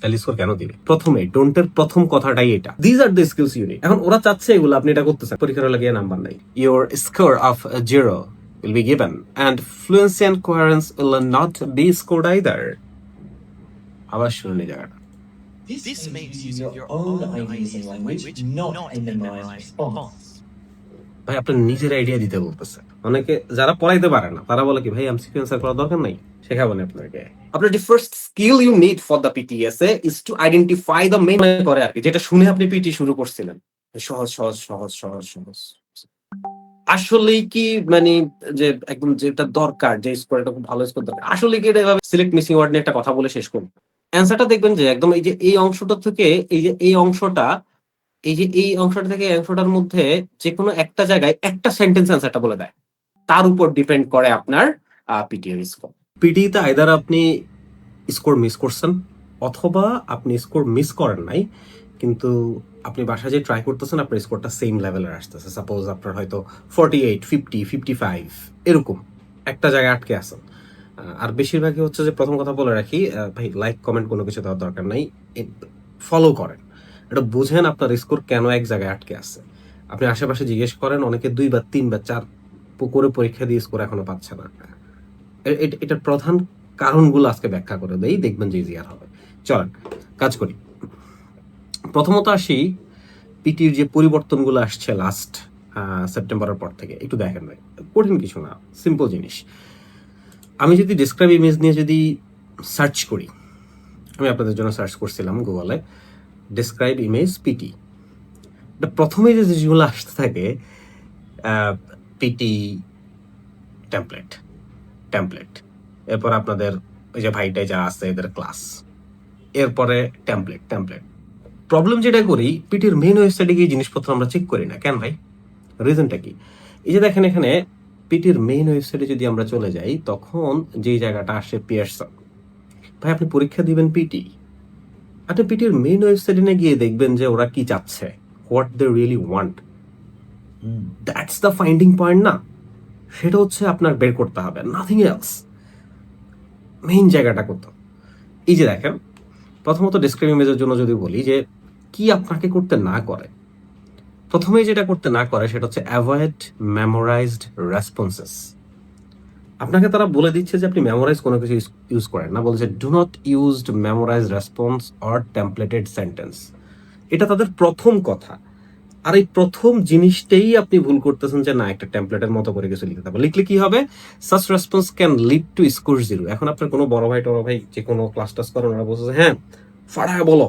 তাহলে স্কোর কেন দিবে? প্রথমে ডোন্টের প্রথম কথাটাই এটা, these are the skills you need. এখন ওরা চাচ্ছে এগুলো, আপনি এটা করতেছেন, পরীক্ষার লাগিয়ে নাম্বার নাই, your score of 0 will be given and fluency and coherence will not be scored either. আবার শুনুন এই জায়গাটা, This means using your own ideas and language, not a memorized response. ভাই আপনার নিজের আইডিয়া দিতে বলতেছে। অনেকে যারা পড়াইতে পারে না তারা বলে কি ভাই এমসিকিউ অ্যানসার করার দরকার নাই, শেখাবো না আপনাকে। আপনার the first skill you need for the PTSA is to identify the main করে আর কি, যেটা শুনে আপনি পিটি শুরু করছিলেন, সহজ সহজ সহজ সহজ সহজ। আসলেই কি মানে যে একদম যেটা দরকার, যে স্কোরটা খুব ভালো স্কোর দরকার, আসলে কি এটা এভাবে সিলেক্ট মিসিং ওয়ার্ড নিয়ে একটা কথা বলে শেষ করব? অ্যান্সারটা দেখবেন যে একদম এই যে এই অংশটা থেকে এই যে এই অংশটা, এই যে এই অংশটা থেকে এই অংশটার মধ্যে যে কোনো একটা জায়গায় একটা সেন্টেন্স অ্যান্সারটা বলে দেয়, তার উপর ডিপেন্ড করে আপনার পিটিএর স্কোর। পিটিতে আইদার আপনি স্কোর মিস করছেন অথবা আপনি স্কোর মিস করেন নাই, কিন্তু আপনি বাসায় যে ট্রাই করতেছেন আপনার স্কোরটা সেম লেভেলের আসতেছে। সাপোজ আপনার হয়তো 48, 50, 55 এরকম একটা জায়গায় আটকে আছেন। আর বেশিরভাগই হচ্ছে যে, প্রথম কথা বলে রাখি ভাই, লাইক কমেন্ট কোনো কিছু দেওয়ার দরকার নাই, ফলো করেন, এটা বুঝেন আপনার স্কোর কেন এক জায়গায় আটকে আছে। আপনি আশেপাশে জিজ্ঞেস করেন, অনেকে 2 বা 3 বা 4 করে পরীক্ষা দিয়ে স্কোর এখনো পাচ্ছে না। এটার প্রধান কারণগুলো আজকে ব্যাখ্যা করে দেই, দেখবেন যে ইজিয়ার হবে। চলেন কাজ করি। প্রথমত আসি পিটির যে পরিবর্তনগুলো আসছে লাস্ট সেপ্টেম্বরের পর থেকে, একটু দেখেন ভাই, কঠিন কিছু না, সিম্পল জিনিস। আমি যদি ডেসক্রাইব ইমেজ নিয়ে যদি সার্চ করি, আমি আপনাদের জন্য সার্চ করছিলাম গুগলে ডেসক্রাইব ইমেজ পিটি, প্রথমে যে জিনিসগুলো আসতে থাকে পিটি টেমপ্লেট টেমপ্লেট, এরপর আপনাদের ওই যে ভাইটাই যা আছে এদের ক্লাস, এরপরে টেমপ্লেট টেমপ্লেট। প্রবলেম যেটা করি, পিটির মেইন ওয়েবসাইটে গিয়ে জিনিসপত্র আমরা চেক করি না কেন ভাই? রিজনটা কি? এই যে দেখেন এখানে পিটির মেইন ওয়েবসাইটে যদি আমরা চলে যাই, তখন যে জায়গাটা আসে পিয়ারসন, ভাই আপনি পরীক্ষা দিবেন পিটি, আপনি পিটির মেইন ওয়েবসাইটে গিয়ে দেখবেন যে ওরা কি চাচ্ছে, what they really want, that's the finding point না? সেটা হচ্ছে আপনার বের করতে হবে, নাথিং এলস। মেইন জায়গাটা কোথাও? এই যে দেখেন, প্রথমত ডেসক্রাইব ইমেজের জন্য যদি বলি যে কি আপনাকে করতে না করে, প্রথমেই যেটা করতে না করে সেটা হচ্ছে অ্যাভয়েড মেমোরাইজড রেসপন্সেস। আপনাকে তারা বলে দিচ্ছে যে আপনি মেমোরাইজ কোনো কিছু ইউজ করেন না, বলছে do not used memorized response or templated sentence. এটা তাদের প্রথম কথা। আর এই প্রথম জিনিসটাই আপনি ভুল করতেছেন, যে না একটা টেমপ্লেটের মতো করে কিছু লিখতে হবে, লিখলে কি হবে, such response can lead to score 0। এখন আপনার কোনো বড় ভাই টড় ভাই যে কোনো ক্লাস টাস করেন, ওরা বলছে হ্যাঁ ফাড়ায় বলো,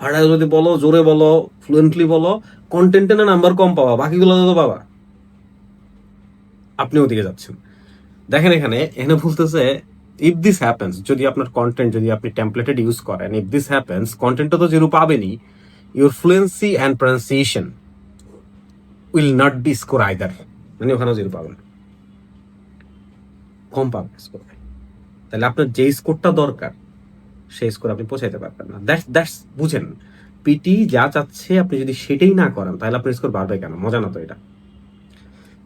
ফাড়ায় যদি বলো, জোরে বলো, ফ্লুয়েন্টলি বলো, কন্টেন্টে না নাম্বার কম পাওয়া, বাকিগুলো তো পাবা। আপনি ওদিকে যাচ্ছেন। দেখেন এখানে এখানে বলতেছে ইফ দিস হ্যাপেন্স, যদি আপনার কন্টেন্ট যদি আপনি টেমপ্লেটেড ইউজ করেন, ইফ দিস হ্যাপেন্স, কন্টেন্টটা তো 0 পাবেনই, your fluency and pronunciation will not be score either, মানে ওখানেও 0 পাবেন, কম পাবেন স্কোর। তাহলে আপনার যে স্কোরটা দরকার সেই স্কোর আপনি পৌঁছাইতে পারবেন না। দ্যাটস বুঝেন, পিটি যা চাচ্ছে আপনি যদি সেটাই না করেন, তাহলে আপনার স্কোর বাড়বে কেন? মজা না তো এটা।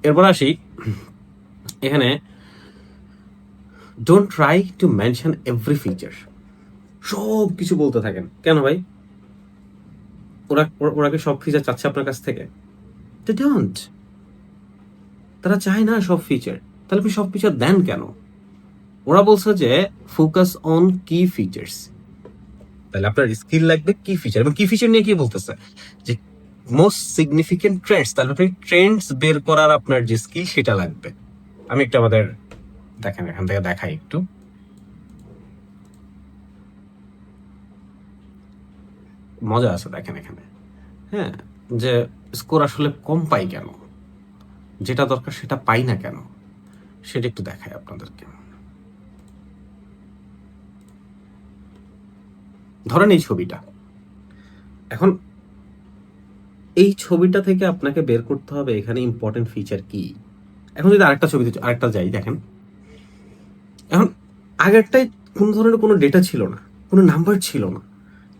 এরপর আসি এখানে, don't try to mention every feature. সব কিছু বলতে থাকেন কেন ভাই? ওরা ওরা কি সব ফিচার চাচ্ছে আপনার কাছ থেকে? দে ডোন্ট, তারা চায় না সব ফিচার। তাহলে আপনি সব ফিচার দেন কেন? ওরা বলছে যে ফোকাস অন কি ফিচার্স। তাহলে আপনার স্কিল লাগবে কি ফিচার, এবং কি ফিচার নিয়ে কি বলতেছে যে মোস্ট সিগনিফিকেন্ট ট্রেন্ডস। তাহলে আপনি ট্রেন্ডস বের করার আপনার যে স্কিল সেটা লাগবে। আমি একটু আমাদের দেখেন এখান থেকে দেখাই একটু, মজা আছে দেখেন এখানে। হ্যাঁ, যে স্কোর আসলে কম পাই কেন, যেটা দরকার সেটা পাই না কেন, সেটা একটু দেখাই আপনাদেরকে। ধরেন এই ছবিটা, এখন এই ছবিটা থেকে আপনাকে বের করতে হবে এখানে ইম্পর্টেন্ট ফিচার কি। এখন যদি আরেকটা ছবিতে আরেকটা যাই, দেখেন এখন আগেরটাই কোনো ধরনের কোনো ডেটা ছিল না, কোনো নাম্বার ছিল না,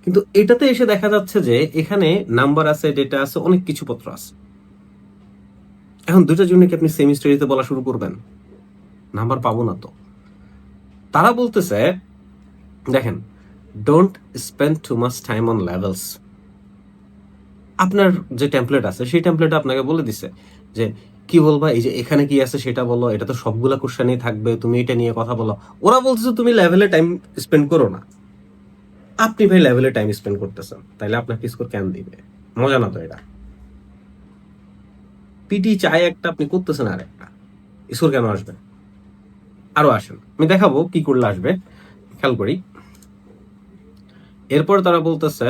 কিন্তু এটাতে এসে দেখা যাচ্ছে যে এখানে নাম্বার আছে, ডেটা আছে, অনেক কিছু পত্র আছে। এখন দুইটার জন্য কি আপনি সেম স্টোরিতে বলা শুরু করবেন? নাম্বার পাবো না তো। তারা বলতেছে দেখেন, don't spend too much time on levels. আপনার যে টেমপ্লেট আছে সেই টেমপ্লেট আপনাকে বলে দিছে যে কি বলবা, এই যে এখানে কি আছে সেটা বলো, এটা তো সবগুলা কোশ্চেনই থাকবে, তুমি এটা নিয়ে কথা বলো। ওরা বলছে তুমি লেভেলে টাইম স্পেন্ড করো না। আপনি ভাই লেভেলে টাইম স্পেন্ড করতেছেন, তাইলে আপনাকে স্কোর কেন দিবে? মজা না তো এটা। পিটি চাই একটা, আপনি করতেছেন আর একটা, স্কোর কেন আসবে? আরো আসেন, আমি দেখাবো কি করলে আসবে, খেয়াল করি। এরপর তারা বলতেছে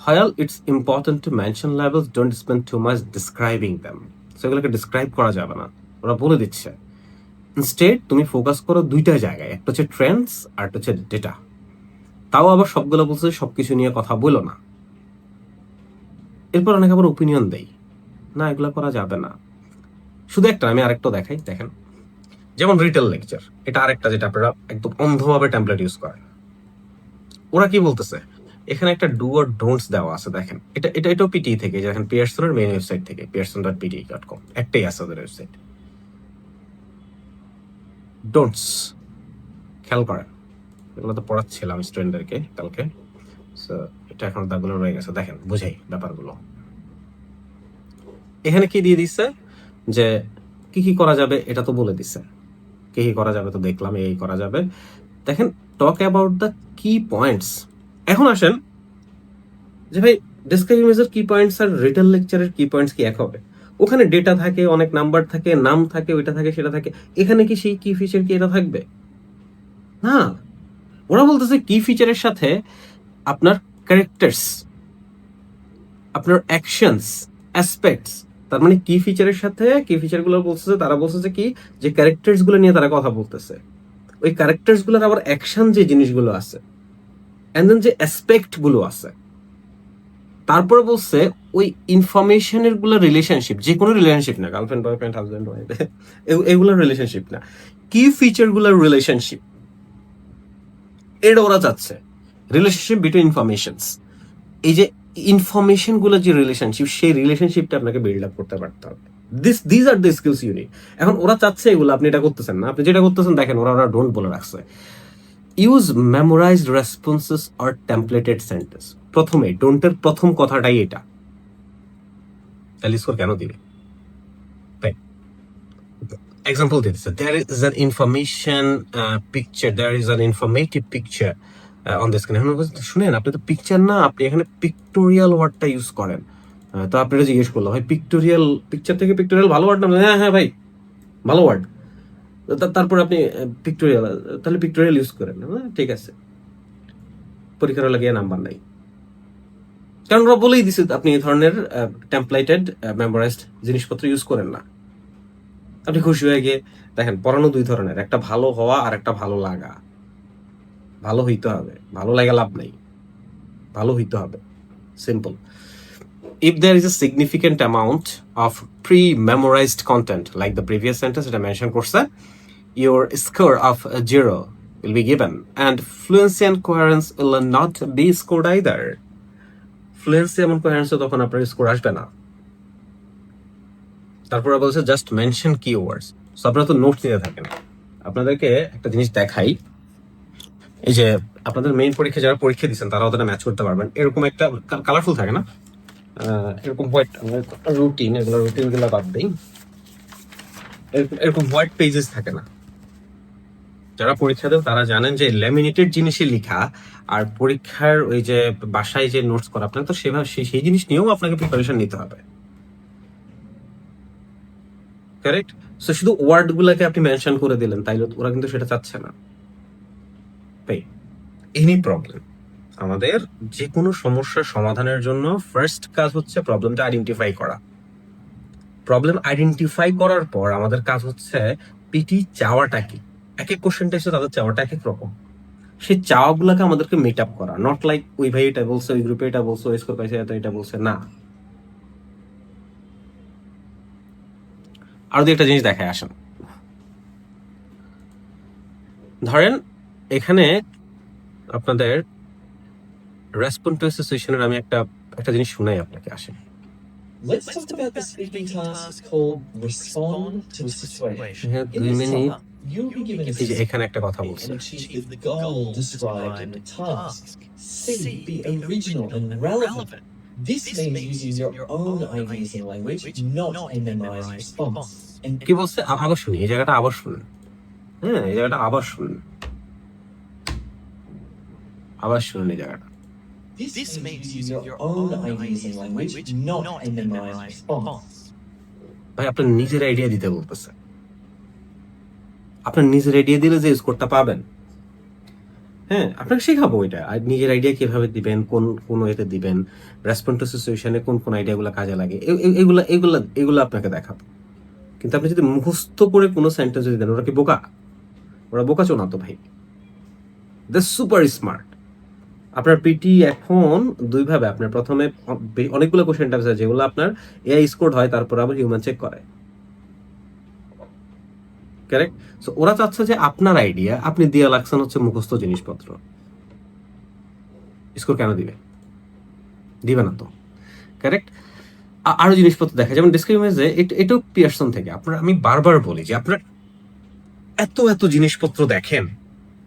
while it's important to mention levels, don't spend too much describing them. সেগুলোকে ডিসক্রাইব করা যাবে না, ওরা বলে দিচ্ছে। ইনস্টেড তুমি ফোকাস করো দুইটা জায়গায়, একটা হচ্ছে ট্রেন্ডস আর একটা হচ্ছে ডেটা। তাও আবার সবগুলো বলছে সবকিছু নিয়ে কথা বলো না। এরপর অনেক আবার ওপিনিয়ন দেয়, না এগুলো করা যাবে না। শুধু একটা, আমি আরেকটা দেখাই, দেখেন। যেমন রিটেল লেকচার, এটা আরেকটা যেটা আপনারা একদম অন্ধভাবে টেমপ্লেট ইউজ করেন। ওরা কি বলতেছে, এখানে একটা ডু আর ডোন্টস দেওয়া আছে, দেখেন। এটাও পিটি থেকে, দেখেন পিয়ারসনের মেইন ওয়েবসাইট থেকে, pearson.pte.com, একটাই আছে ওদের ওয়েবসাইট। ডোন্টস খেয়াল করেন, এগুলো তো পড়াচ্ছিলাম স্টুডেন্টদেরকে কালকে, সো এটা এখন দাগুলো রয়ে গেছে, দেখেন বুঝাই ব্যাপারগুলো। এখানে কি দিয়ে দিচ্ছে যে কি কি করা যাবে, এটা তো বলে দিচ্ছে। কি কি করা যাবে তো দেখলাম, এই করা যাবে। দেখেন, টক অ্যাবাউট দ্য কি পয়েন্টস। এখন আসেন যে ভাই ডেসক্রাইব ইমেজের কি পয়েন্টস আর রিটেল লেকচারের কি পয়েন্টস কি এক হবে? ওখানে ডেটা থাকে, অনেক নাম্বার থাকে, নাম থাকে, ওইটা থাকে, সেটা থাকে। এখানে কি সেই কি ফিচার কি এটা থাকবে? না। ওরা বলতেছে কি ফিচারের সাথে আপনার ক্যারেক্টার্স, আপনার অ্যাকশনস, অ্যাসপেক্টস, তার মানে কি ফিচারের সাথে কি ফিচারগুলো বলতেছে, তারা বলতেছে কি যে ক্যারেক্টার্স গুলো নিয়ে তারা কথা বলতেছে, ওই ক্যারেক্টার্স গুলোর আবার অ্যাকশন যে জিনিসগুলো আছে, এন্ড দেন যে অ্যাসপেক্ট গুলো আছে। তারপরে বলছে ওই ইনফরমেশনের গুলো রিলেশনশিপ, যে কোনো রিলেশনশিপ না, গার্লফ্রেন্ড বয়ফ্রেন্ড হাজব্যান্ড ওয়াইফ, এগুলোর রিলেশনশিপ না, কি ফিচার গুলোর রিলেশনশিপ, এটা ওরা চাচ্ছে। রিলেশনশিপ বিটুইন ইনফরমেশনস, এই যে ইনফরমেশন গুলো যে রিলেশনশিপ, সেই রিলেশনশিপটা আপনাকে বিল্ড আপ করতে পারতে হবে। These are the skills you need. এখন ওরা চাচ্ছে এগুলো, আপনি এটা করতেছেন না। আপনি যেটা করতেছেন দেখেন, ওরা ডোন্ট বলে রাখছে, use memorized responses or templated sentence. প্রথমে ডোন্টের প্রথম কথাটাই এটা, তাহলে স্কোর কেন দিবে? তাই এক্সাম্পল দিতেছে, there is an information picture, there is an informative picture on the screen. এখন শুনেন, আপনি তো পিকচার না, আপনি এখানে পিক্টোরিয়াল ওয়ার্ডটা ইউজ করেন। তো আপনারা জিজ্ঞেস করলো, ভাই পিক্টোরিয়াল, পিকচার থেকে পিক্টোরিয়াল ভালো ওয়ার্ড না? হ্যাঁ হ্যাঁ ভাই, ভালো ওয়ার্ড। তারপর আপনি পিক্টোরিয়াল, তাহলে পিক্টোরিয়াল ইউজ করেন। ঠিক আছে, পরীক্ষার লাগিয়ে নাম্বার নাই, কারণ ওরা বলেই দিছে আপনি এই ধরনের টেমপ্লেটেড মেমোরাইজড জিনিসপত্র ইউজ করেন না। আপনি খুশি হয়ে গিয়ে দেখেন, পড়ানো দুই ধরনের, একটা ভালো হওয়া আর একটা ভালো লাগা। ভালো হইতে হবে, ভালো লাগা লাভ নাই, ভালো হইতে হবে, simple. If there is a significant amount of pre-memorized content, like the previous sentence that I mentioned করছে, your score of 0 will be given, and fluency and coherence will not be scored either. Fluency এবং coherence তখন আপনার score আসবে না। তারপরে বলছে just mention keywords. So আপনারা তো নোটস নিতে থাকেন। আপনাদেরকে একটা জিনিস দেখাই, এই যে আপনাদের মেইন পরীক্ষা যারা পরীক্ষা দিচ্ছেন তারা ওটা ম্যাচ করতে পারবেন। এরকম একটা কালারফুল থাকে না, এরকম হোয়াইট রুটিন, এগুলো রুটিন গুলো বাদ দেই, এরকম হোয়াইট পেজেস থাকে না। যারা পরীক্ষা দেন তারা জানেন যে ল্যামিনেটেড জিনিসই লেখা, আর পরীক্ষার ওই যে বাসায় যে নোটস করা, আপনাকে তো সেভাবে সেই জিনিস নিয়েও আপনাকে প্রিপারেশন নিতে হবে, কারেক্ট? সো শুধু ওয়ার্ড গুলাকে আপনি মেনশন করে দিলেন, তাইলে ওরা কিন্তু সেটা চাচ্ছে না। তাই এনি প্রবলেম, আমাদের যে কোনো সমস্যার সমাধানের জন্য ফার্স্ট কাজ হচ্ছে প্রবলেমটা আইডেন্টিফাই করা। প্রবলেম আইডেন্টিফাই করার পর আমাদের কাজ হচ্ছে পিটি চাওয়াটা কি। এক এক কোশ্চেন টেস্টে তাদের চাওয়াটা এক এক রকম, সেই চাওয়াগুলোকে আমাদেরকে মিট আপ করা। নট লাইক ওই ভাই এটা বলছে, ওই গ্রুপে এটা বলছে, ওই স্কোর পাইছে, এটা বলছে না। আর যদি একটা জিনিস দেখায় আসেন, ধরেন এখানে আপনাদের রেসপন্ড টু সিচুয়েশনের আমি একটা জিনিস শুনাই আপনাকে, আসেন। Let's talk about the speaking task called respond to a situation. We have In 2 this minutes. task, You'll be given a এই যে এখানে একটা কথা বলছে, and achieve the goal described in the task. C. Be original and relevant. This means using your own ideas and language, not a memorized response. And কি বলছে? আবার শুনি, এই জায়গাটা আবার শুনুন। হ্যাঁ, এই জায়গাটা আবার শুনুন, আবার শুনুন এই জায়গাটা। this means using your own ideas and language, not a memorized response. ভাই আপনার নিজের আইডিয়া দিতে বলতেছে। আপনার নিজের আইডিয়া দিলে যে স্কোরটা পাবেন, হ্যাঁ আপনাকে শেখাবো এটা। আর নিজের আইডিয়া কিভাবে দিবেন, কোন ওয়েতে দিবেন, রেসপন্স টু সিচুয়েশনে কোন আইডিয়াগুলো কাজে লাগে, এগুলো আপনাকে দেখাবো। কিন্তু আপনি যদি মুখস্থ করে কোনো সেন্টেন্স যদি দেন, ওরা কি বোকা? ওরা বোকা চোনা তো ভাই, দে সুপার স্মার্ট। আপনার পিটি এখন দুইভাবে, আপনার প্রথমে অনেকগুলো কোশ্চেন টাইপস আছে যেগুলো আপনার এআই স্কোর হয়, তারপর আবার হিউম্যান চেক করে, কারেক্ট? সো ওরা চাচ্ছে যে আপনার আইডিয়া আপনি দিয়ে লাগছেন হচ্ছে মুখস্থ জিনিসপত্র, স্কোর কেন দিবে? দিবে না তো, কারেক্ট? আরো জিনিসপত্র দেখা, যেমন ডিসক্রিমিনেশন, এটাও পিয়ারসন থেকে। আপনার আমি বারবার বলি যে আপনার এত জিনিসপত্র দেখেন,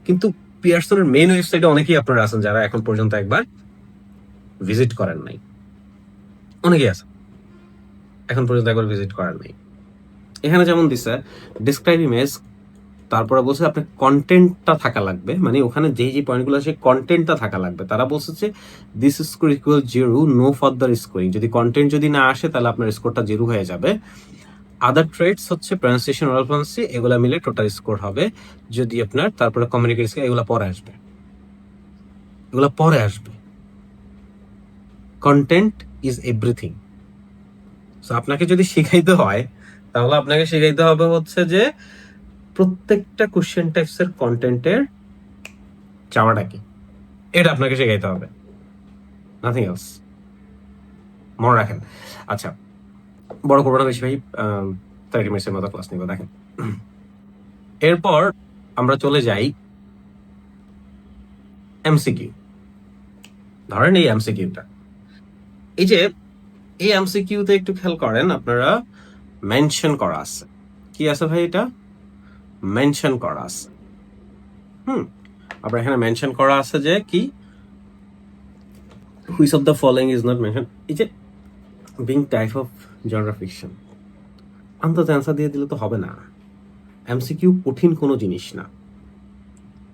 কিন্তু পিয়ারসনের মেইন ওয়েবসাইটে অনেকেই আপনারা আছেন যারা এখন পর্যন্ত একবার ভিজিট করেন নাই, অনেকেই আছেন এখন পর্যন্ত একবার ভিজিট করেন নাই। এখানে যেমন দিছে ডিসক্রাইব ইমেজ, তারপরে বলছে আপনার কন্টেন্টটা থাকা লাগবে, মানে ওখানে যেই পয়েন্টগুলো আছে কন্টেন্টটা থাকা লাগবে। তারা বলছে যে this score equal 0, no further scoring. যদি কন্টেন্ট যদি না আসে তাহলে আপনার স্কোরটা 0 হয়ে যাবে। আদার ট্রেডস হচ্ছে প্রনাউন্সিয়েশন, ওরাল ফ্লুয়েন্সি, এগুলো মিলে টোটাল স্কোর হবে। যদি আপনার তারপরে কমিউনিকেশন স্কিল, এগুলো পরে আসবে, এগুলো পরে আসবে। Content is everything. সো আপনাকে যদি শিখাইতে হয় তাহলে আপনাকে শিখাইতে হবে হচ্ছে যে প্রত্যেকটা কোশ্চেন টাইপসের কন্টেন্টের চাওয়াটা কি, এটা আপনাকে শেখাইতে হবে, নাথিং এলস। মনে রাখেন। আচ্ছা, বড় করবো না বেশি ভাই, 30 মিনিটের মতো ক্লাস নিব। দেখেন, এরপর আমরা চলে যাই এমসিকিউ। ধরেন এই এমসিকিউটা, এই যে এই এমসিকিউতে একটু খেয়াল করেন, আপনারা মেনশন করা আছে। কি আছে ভাই? এটা মেনশন করা আছে। আপনার এখানে মেনশন করা আছে যে কি, which of the following is not mention. এই যে being type of genre fiction, আন্দাজ অ্যান্সার দিয়ে দিলে তো হবে না। এমসিকিউ কঠিন কোনো জিনিস না,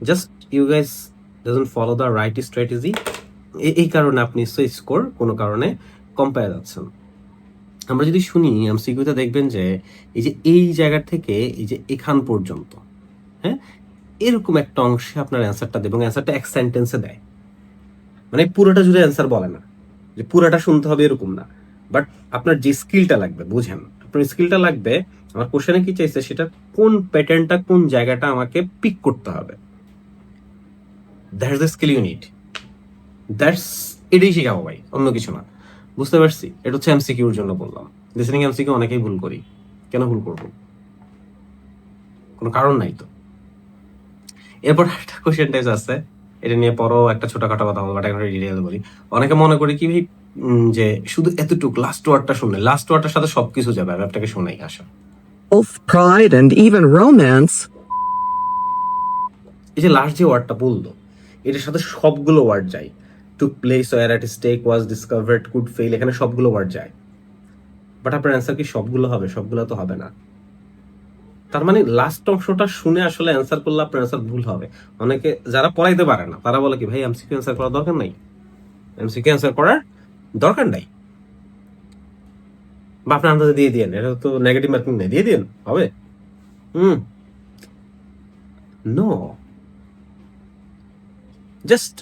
just you guys doesn't follow the right strategy. এই কারণে আপনি স্কোর কোনো কারণে কম পেয়ে যাচ্ছেন। আমরা যদি শুনি এমসিকিউতে দেখবেন যে এই জায়গা থেকে এই যে এখান পর্যন্ত, হ্যাঁ, এরকম একটা অংশে আপনার অ্যান্সারটা দেয় এবং অ্যান্সারটা এক সেন্টেন্সে দেয়, মানে পুরোটা জুড়ে অ্যান্সার বলে না যে পুরোটা শুনতে হবে এরকম না। বাট আপনার যে স্কিলটা লাগবে, বুঝেন, আপনার স্কিলটা লাগবে। আমার কোশ্চেনে কি চাইছে সেটা কোন প্যাটার্নটা, কোন জায়গাটা আমাকে পিক করতে হবে, that's the skill you need. এটাই শেখাবো ভাই, অন্য কিছু না। বুঝতে পারছি? এটা হচ্ছে এমসিকিউর জন্য বললাম। লিসেনিং এমসিকিউ অনেকেই ভুল করি, কেন ভুল করবো? কোনো কারণ নাই তো। এরপর একটা কোশ্চেন টাইপ আছে, এটা নিয়ে পরও একটা ছোটখাটো কথা বলবো, একটা ডিটেইল বলি। অনেকে মনে করি কি ভাই, যে শুধু এতটুকু লাস্ট ওয়ার্ডটা শুনলে, লাস্ট ওয়ার্ডটার সাথে সবকিছু যাবে। আমি আপনাকে শোনাই, আসা। Of pride and even romance. এই যে লাস্ট যে ওয়ার্ডটা বললো, এটার সাথে সবগুলো ওয়ার্ড যায়। Took place, were at stake, was discovered, could fail, এখানে সবগুলো ওয়ার্ড যায়। বাট আপনার অ্যান্সার কি সবগুলো হবে? সবগুলো তো হবে না। তার মানে লাস্ট অংশটা শুনে আসলে অ্যান্সার করলে আপনার অ্যান্সার ভুল হবে। অনেকে যারা পড়াইতে পারে না তারা বলে কি ভাই এমসিকিউ অ্যান্সার করার দরকার নাই, এমসিকিউ অ্যান্সার করার দরকার নাই, বা আপনার আন্দাজে দিয়ে দিয়েন, এটা তো নেগেটিভ মার্কিং নেই, দিয়ে দিন, হবে। নো, জাস্ট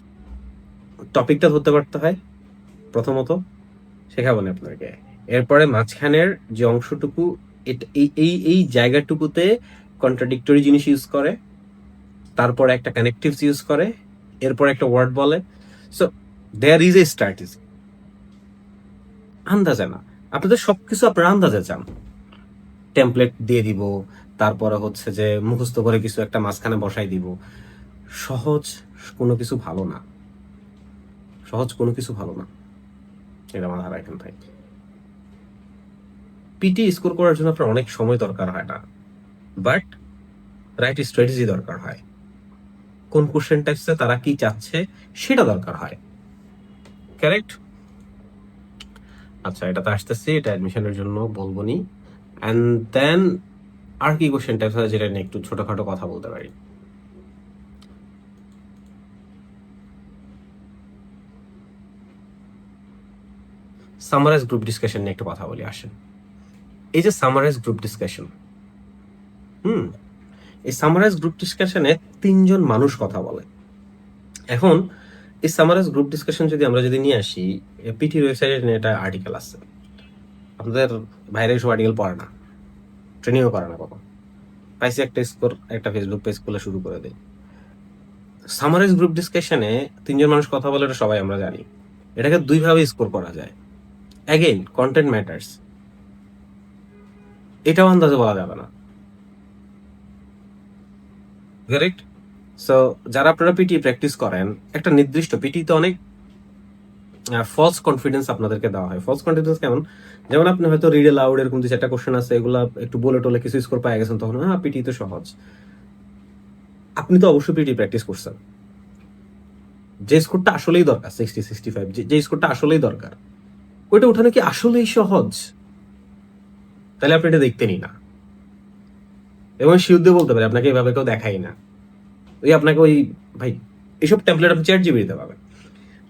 টপিকটা ধরতে পারতে হয় প্রথমত, শেখাবো না আপনাকে। এরপরে মাঝখানের যে অংশটুকু, এই জায়গাটুকুতে কন্ট্রাডিক্টরি জিনিস ইউজ করে, তারপরে একটা কানেকটিভস ইউজ করে, এরপর একটা ওয়ার্ড বলে। So there is a strategy. আন্দাজে না, আপনাদের সবকিছু আপনারা আন্দাজে চান। টেমপ্লেট দিয়ে দিব, তারপরে হচ্ছে যে মুখস্থ করে কিছু একটা মাঝখানে বসাই দিব। সহজ কোনো কিছু ভালো না, সহজ কোনো কিছু ভালো না, এটা আমার ধারা এখান থেকে। পিটি স্কোর করার জন্য আপনার অনেক সময় দরকার হয় না, বাট রাইট স্ট্র্যাটেজি দরকার হয়, কোন কোশ্চেন টাইপসে তারা কি চাচ্ছে সেটা দরকার হয়। কারেক্ট? আচ্ছা, এটাতে আসতেছি, এটা অ্যাডমিশনের জন্য বলবো নি। অ্যান্ড দেন আর কি কোশ্চেন টাইপস আছে যেটা নিয়ে একটু ছোটখাটো কথা বলতে পারি? সামারাইজ গ্রুপ ডিসকাশন নিয়ে একটু কথা বলি, আসেন। এই যে সামারাইজ গ্রুপ ডিসকাশন, এই সামারাইজ গ্রুপ ডিসকাশনে 3 জন মানুষ কথা বলে। এখন এই সামারাইজ গ্রুপ ডিসকাশন যদি নিয়ে আসি, পিটির ওয়েবসাইটে নিয়ে একটা আর্টিকেল আছে। আপনাদের বাইরে এসব আর্টিকেল পড়ে না, ট্রেনিংও করে না কখন। পাইছি একটা স্কোর, একটা ফেসবুক পেজ খুলে শুরু করে দেয়। সামারাইজ গ্রুপ ডিসকাশনে 3 জন মানুষ কথা বলে, এটা সবাই আমরা জানি। এটাকে 2 ভাবে স্কোর করা যায়। অ্যাগেইন, কন্টেন্ট ম্যাটার্স, এটাও আন্দাজে বলা যাবে না। কারেক্ট? সো যারা আপনারা পিটি প্র্যাকটিস করেন, একটা নির্দিষ্ট পিটিতে অনেক ফলস কনফিডেন্স আপনাদেরকে দেওয়া হয়। ফলস কনফিডেন্স কেমন? যেমন আপনি হয়তো রিড এলাউড এরকম 2-4টা কোশ্চেন আছে, এগুলা একটু বলে টলে কিছু স্কোর পাই গেছেন, তখন পিটি তো সহজ। আপনি তো অবশ্যই পিটি প্র্যাকটিস করছেন, যে স্কোরটা আসলেই দরকার 60-65, যে স্কোরটা আসলেই দরকার, ওইটা ওঠানো কি আসলেই সহজ? তাহলে আপনি এটা দেখতেনই না। এবং শিওর দিয়ে বলতে পারি, আপনাকে এভাবে কেউ দেখাই না। আপনাকে ভাই এইসব টেমপ্লেট আপনি চ্যাট জিপিটিতে পাবেন।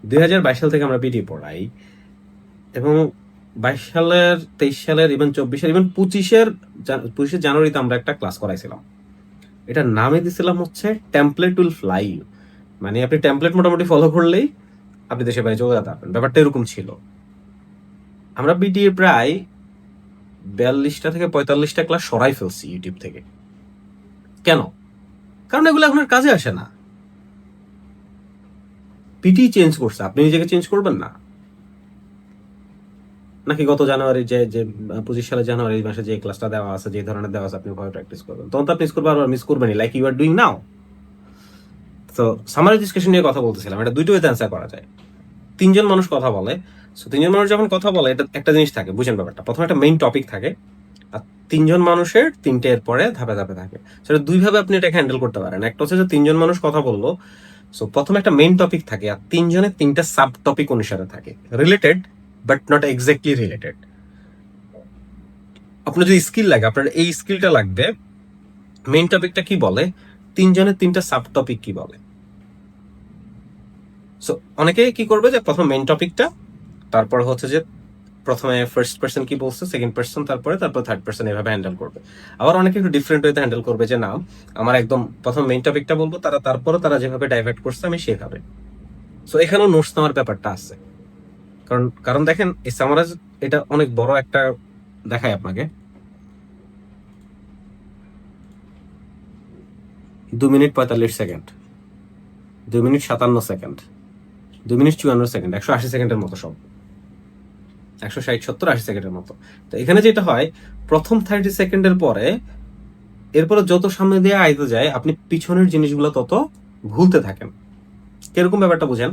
2022 সাল থেকে আমরা পিটি পড়াই, এবং 22 সালের, 23 সালের, ইভেন 24 ইভেন 25 জানুয়ারিতে আমরা একটা ক্লাস করাইছিলাম। এটা নামে দিছিলাম হচ্ছে টেমপ্লেট উইল ফ্লাই। মানে আপনি টেমপ্লেট মোটামুটি ফলো করলেই আপনি দেশে বাইরে চলে যেতে পারবেন, ব্যাপারটা এরকম ছিল। আমরা পিটি প্রায় 42টা থেকে 45টা ক্লাস সরাই ফেলছি ইউটিউব থেকে। কেন? কারণ এগুলো এখন আর কাজে আসে না। পিটি চেঞ্জ করছে, আপনি নিজেকে চেঞ্জ করবেন না? নাকি গত জানুয়ারি যে 25 সালের জানুয়ারি মাসে যে ক্লাসটা দেওয়া আছে, যে ধরনের দেওয়া আছে, আপনি ভয় প্র্যাকটিস করবেন, তখন তো আপনি স্কোর বারবার মিস করবেনই, like you are doing now. তো সামারাইজ ডিসকাশন নিয়ে কথা বলতেছিলাম, এটা দুটো ওয়েতে অ্যান্সার করা যায়। 3 জন মানুষ কথা বলে। সো 3 জন মানুষ যখন কথা বলে, এটা একটা জিনিস থাকে, বুঝেন ব্যাপারটা। প্রথমে একটা মেইন টপিক থাকে, আর 3 জন মানুষের 3টে এর পরে ধাপে ধাপে থাকে। সেটা 2 ভাবে আপনি এটাকে হ্যান্ডেল করতে পারেন। একটা হচ্ছে যে 3 জন মানুষ কথা বললো, সো প্রথমে একটা মেইন টপিক থাকে, আর 3 জনের 3টা সাব টপিক অনুসারে থাকে, related but not exactly related. আপনার যদি স্কিল লাগে, আপনার এই স্কিলটা লাগবে, মেইন টপিকটা কি বলে, 3 জনের 3টা সাব টপিক কি বলে। সো অনেকে কি করবে যে প্রথম মেইন টপিকটা, তারপর হচ্ছে যে প্রথমে ফার্স্ট পার্সন কি বলছে, সেকেন্ড পার্সন, তারপর থার্ড পার্সন, এভাবে হ্যান্ডেল করবে। আবার অনেকে একটু ডিফারেন্ট ওয়েতে হ্যান্ডেল করবে, যে না, আমার একদম প্রথম মেইন টপিকটা বলবো, তারপরে তারা যেভাবে ডাইভার্ট করছে আমি সেভাবে। সো এখানেও নোটস নেওয়ার ব্যাপারটা আছে। কারণ দেখেন, এই সামারাইজ এটা অনেক বড় একটা দেখায় আপনাকে। 2 minute 45 second, 2 minute 57 second, 2 minute 54 second, 180 সেকেন্ডের মতো, সব 160-70-80 সেকেন্ডের মতো। তো এখানে যেটা হয়, প্রথম 30 সেকেন্ডের পরে, এরপরে যত সামনে দিয়ে আইতে যায়, আপনি পিছনের জিনিসগুলো তত ভুলতে থাকেন। কিরকম ব্যাপারটা বুঝেন?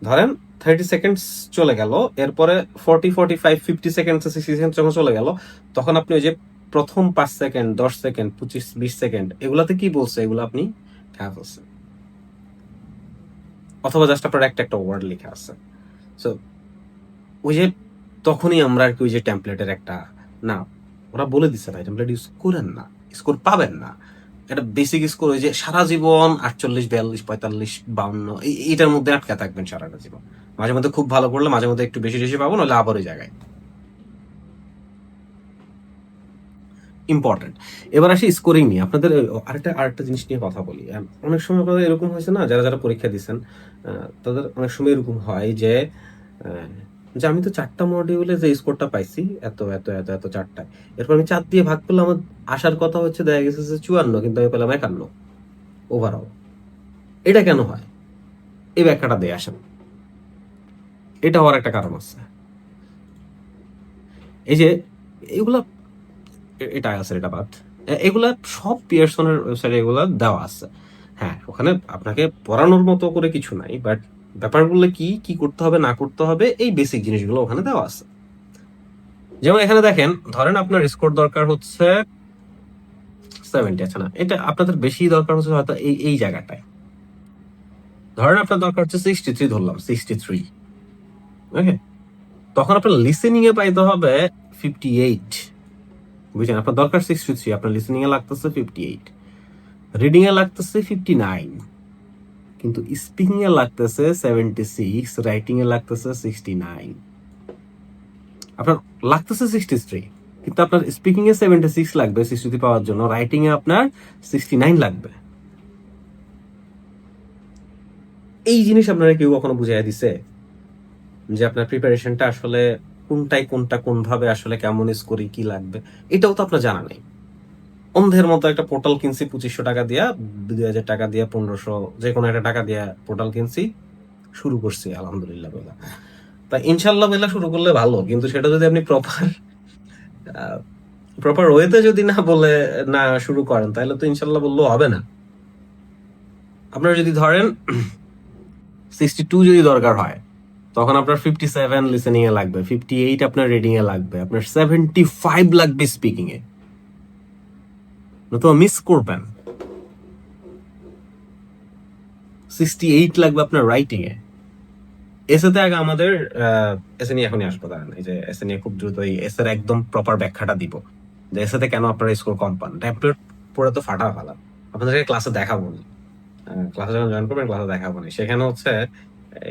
ধরেন 30 সেকেন্ড চলে গেল, এরপরে 40-45-50 সেকেন্ড 60 সেকেন্ড যখন চলে গেল, তখন আপনি ওই যে প্রথম 5 সেকেন্ড, 10 সেকেন্ড, 25-20 সেকেন্ড, এগুলাতে কি বলছে, এগুলো আপনি খেয়া ফেলছেন, অথবা জাস্ট আপনার একটা ওয়ার্ড লেখা আছে। সো ওই যে তখনই আমরা আর কি ওই যে টেমপ্লেটের একটা, না, ওরা বলে দিচ্ছে ভাই টেমপ্লেট ইউজ করেন না, স্কোর পাবেন না। এটা বেসিক স্কোর ওই যে সারা জীবন 48, 42, 45, 52 এইটার মধ্যে আটকে থাকবেন সারাটা জীবন। মাঝে মধ্যে খুব ভালো করলে মাঝে মধ্যে একটু বেশি বেশি পাবো, নাহলে আবার ওই জায়গায়। ইম্পর্টেন্ট। এবার আসি স্কোরিং নিয়ে। আপনাদের আরেকটা জিনিস নিয়ে কথা বলি। অনেক সময় আপনাদের এরকম হয়েছে না, যারা পরীক্ষা দিচ্ছেন, তাদের অনেক সময় এরকম হয় যে আমি তো 4টা মডিউলে যে স্কোরটা পাইছি এত এত এত এত 4টায়, এরপর আমি 4 দিয়ে ভাগ করলে আমার আসার কথা হচ্ছে দেখা গেছে যে 54, কিন্তু আমি পেলাম 51 ওভারঅল। এটা কেন হয়? এই ব্যাখ্যাটা দিয়ে আসেন। এটা হওয়ার একটা কারণ আছে। এই যে এগুলা, এটা আছে, এটা বাদ, এগুলা সব পিয়ারসনের ওয়েবসাইটে এগুলা দেওয়া আছে। হ্যাঁ, ওখানে আপনাকে পড়ানোর মতো করে কিছু নাই, বাট ব্যাপারগুলো কি করতে হবে না করতে হবে, এই বেসিক জিনিসগুলো ওখানে দেওয়া আছে। যেমন এখানে দেখেন, ধরেন আপনার স্কোর দরকার হচ্ছে 70, আচ্ছা না, এটা আপনাদের বেশি দরকার হচ্ছে হয়তো এই জায়গাটায়। ধরেন আপনার দরকার হচ্ছে 63, ধরলাম 63, ওকে? তখন আপনার লিসেনিং এ পাইতে হবে 58, বুঝছেন? আপনার দরকার 63, আপনার লিসেনিং এ লাগতেছে 58, রিডিং এ লাগতেছে 59, কিন্তু স্পিকিং এ লাগতেছে 76, রাইটিং এ লাগতেছে 69। আপনার লাগতেছে 63, কিন্তু আপনার স্পিকিং এ 76 লাগবে 63 পাওয়ার জন্য, রাইটিং এ আপনার 69 লাগবে। এই জিনিস আপনারা কেউ কখনো বুঝাইয়া দিছে যে আপনার প্রিপারেশনটা আসলে কোনটাই কোনটা কোনভাবে আসলে কেমন স্কোরিং কি লাগবে? এটাও তো আপনার জানা নেই। অন্ধের মতো একটা পোর্টাল কিনছি 2500 টাকা দিয়া, 2000 টাকা দিয়া, 1500, যে কোনো একটা টাকা দিয়া পোর্টাল কিনছি, শুরু করছি আলহামদুলিল্লাহ বলে। তা ইনশাল্লাহ বলে শুরু করলে ভালো, কিন্তু সেটা যদি আপনি প্রপার ওয়েতে যদি না শুরু করেন, তাহলে তো ইনশাল্লাহ বললেও হবে না। আপনারা যদি ধরেন 62 যদি দরকার হয়, তখন আপনার 57 লিসেনিং এ লাগবে, 58 আপনার রিডিং এ লাগবে, আপনার 75 লাগবে স্পিকিং এ, নতুবা মিস করবেন। 68 লাগবে আপনার রাইটিং এ। এসেতে আগে আমাদের এসে নিয়ে এখনই আসবো, দাঁড়ান, এই যে এসে নিয়ে খুব দ্রুত এই এসের একদম প্রপার ব্যাখ্যাটা দিব যে এসেতে কেন আপনারা স্কোর কম পান। ট্যাবলেট পড়ে তো ফাটা ফালা, আপনাদেরকে ক্লাসে দেখাবো না, ক্লাসে যখন জয়েন করবেন ক্লাসে দেখাবো না, সেখানে হচ্ছে